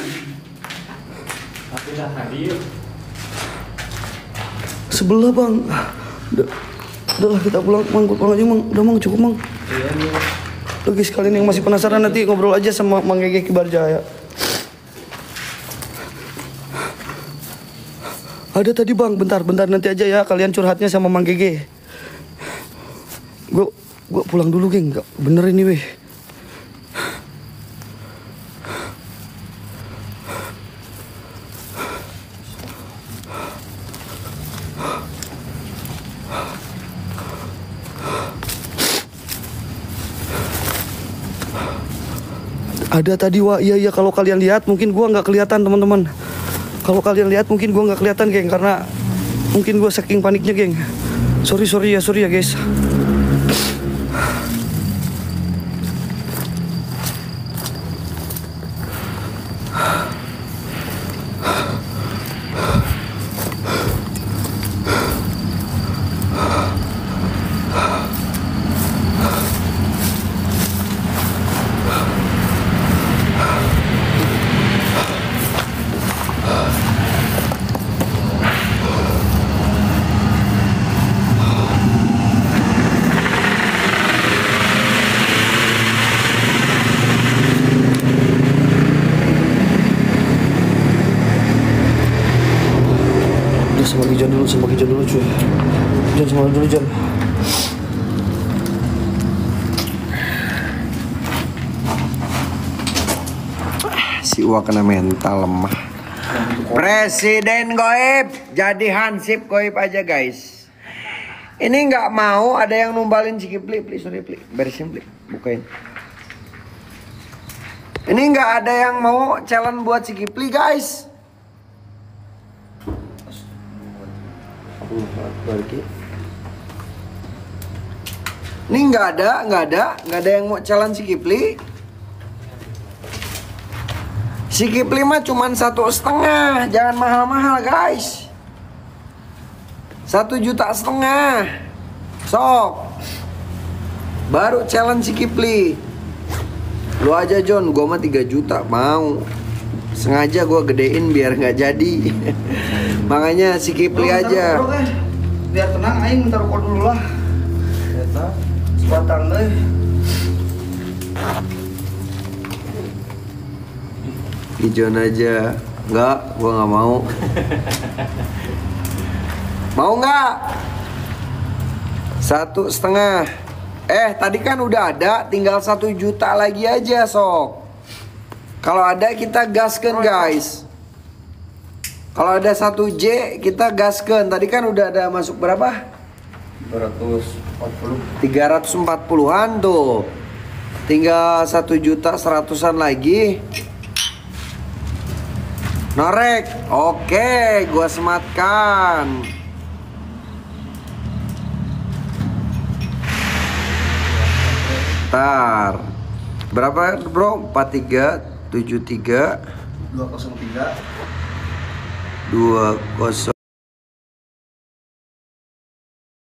Tapi udah hadir. Sebelah, Bang. Udahlah kita pulang, Mang. Pulang aja, Mang. Udah, Mang, cukup, Mang. Iya. Udah, guys, kalian yang masih penasaran nanti ngobrol aja sama Mang Gege Kibarjaya. Ada tadi, Bang. Bentar nanti aja ya kalian curhatnya sama Mang Gege. Gua pulang dulu, geng. Enggak bener ini, weh. Ada tadi, Wak. Iya, kalau kalian lihat mungkin gua nggak kelihatan, teman-teman. Kalau kalian lihat mungkin gua nggak kelihatan, geng, karena mungkin gua saking paniknya, geng. Sorry ya, guys. Sama Gijan dulu cuy. Jan sama dulu Jan. Si Uwa kena mental lemah. Presiden goib jadi hansip goib aja guys. Ini nggak mau ada yang numbalin si Kipli, sorry Pli, beresin Pli, bukain. Ini nggak ada yang mau challenge buat si Kipli guys. Ini nggak ada yang mau challenge si Kipli. Si Kipli mah cuman 1,5, jangan mahal-mahal guys. 1,5 juta. Sok. Baru challenge si Kipli. Lu aja John, gua mah 3 juta mau. Sengaja gua gedein biar nggak jadi. Makanya si Kipli aja. Biar tenang, aing minta rokok dulu lah. Eta sebatang deh. Ijon aja. Enggak, gua nggak mau. Mau nggak? 1,5. Tadi kan udah ada, tinggal 1 juta lagi aja sok. Kalau ada kita gaskan guys. Kalau ada 1J kita gaskan. Tadi kan udah ada masuk berapa? 340-an tuh. Tinggal 1.100.000-an lagi. Norek. Oke, gua sematkan. Ntar. Berapa bro? 4373 203 203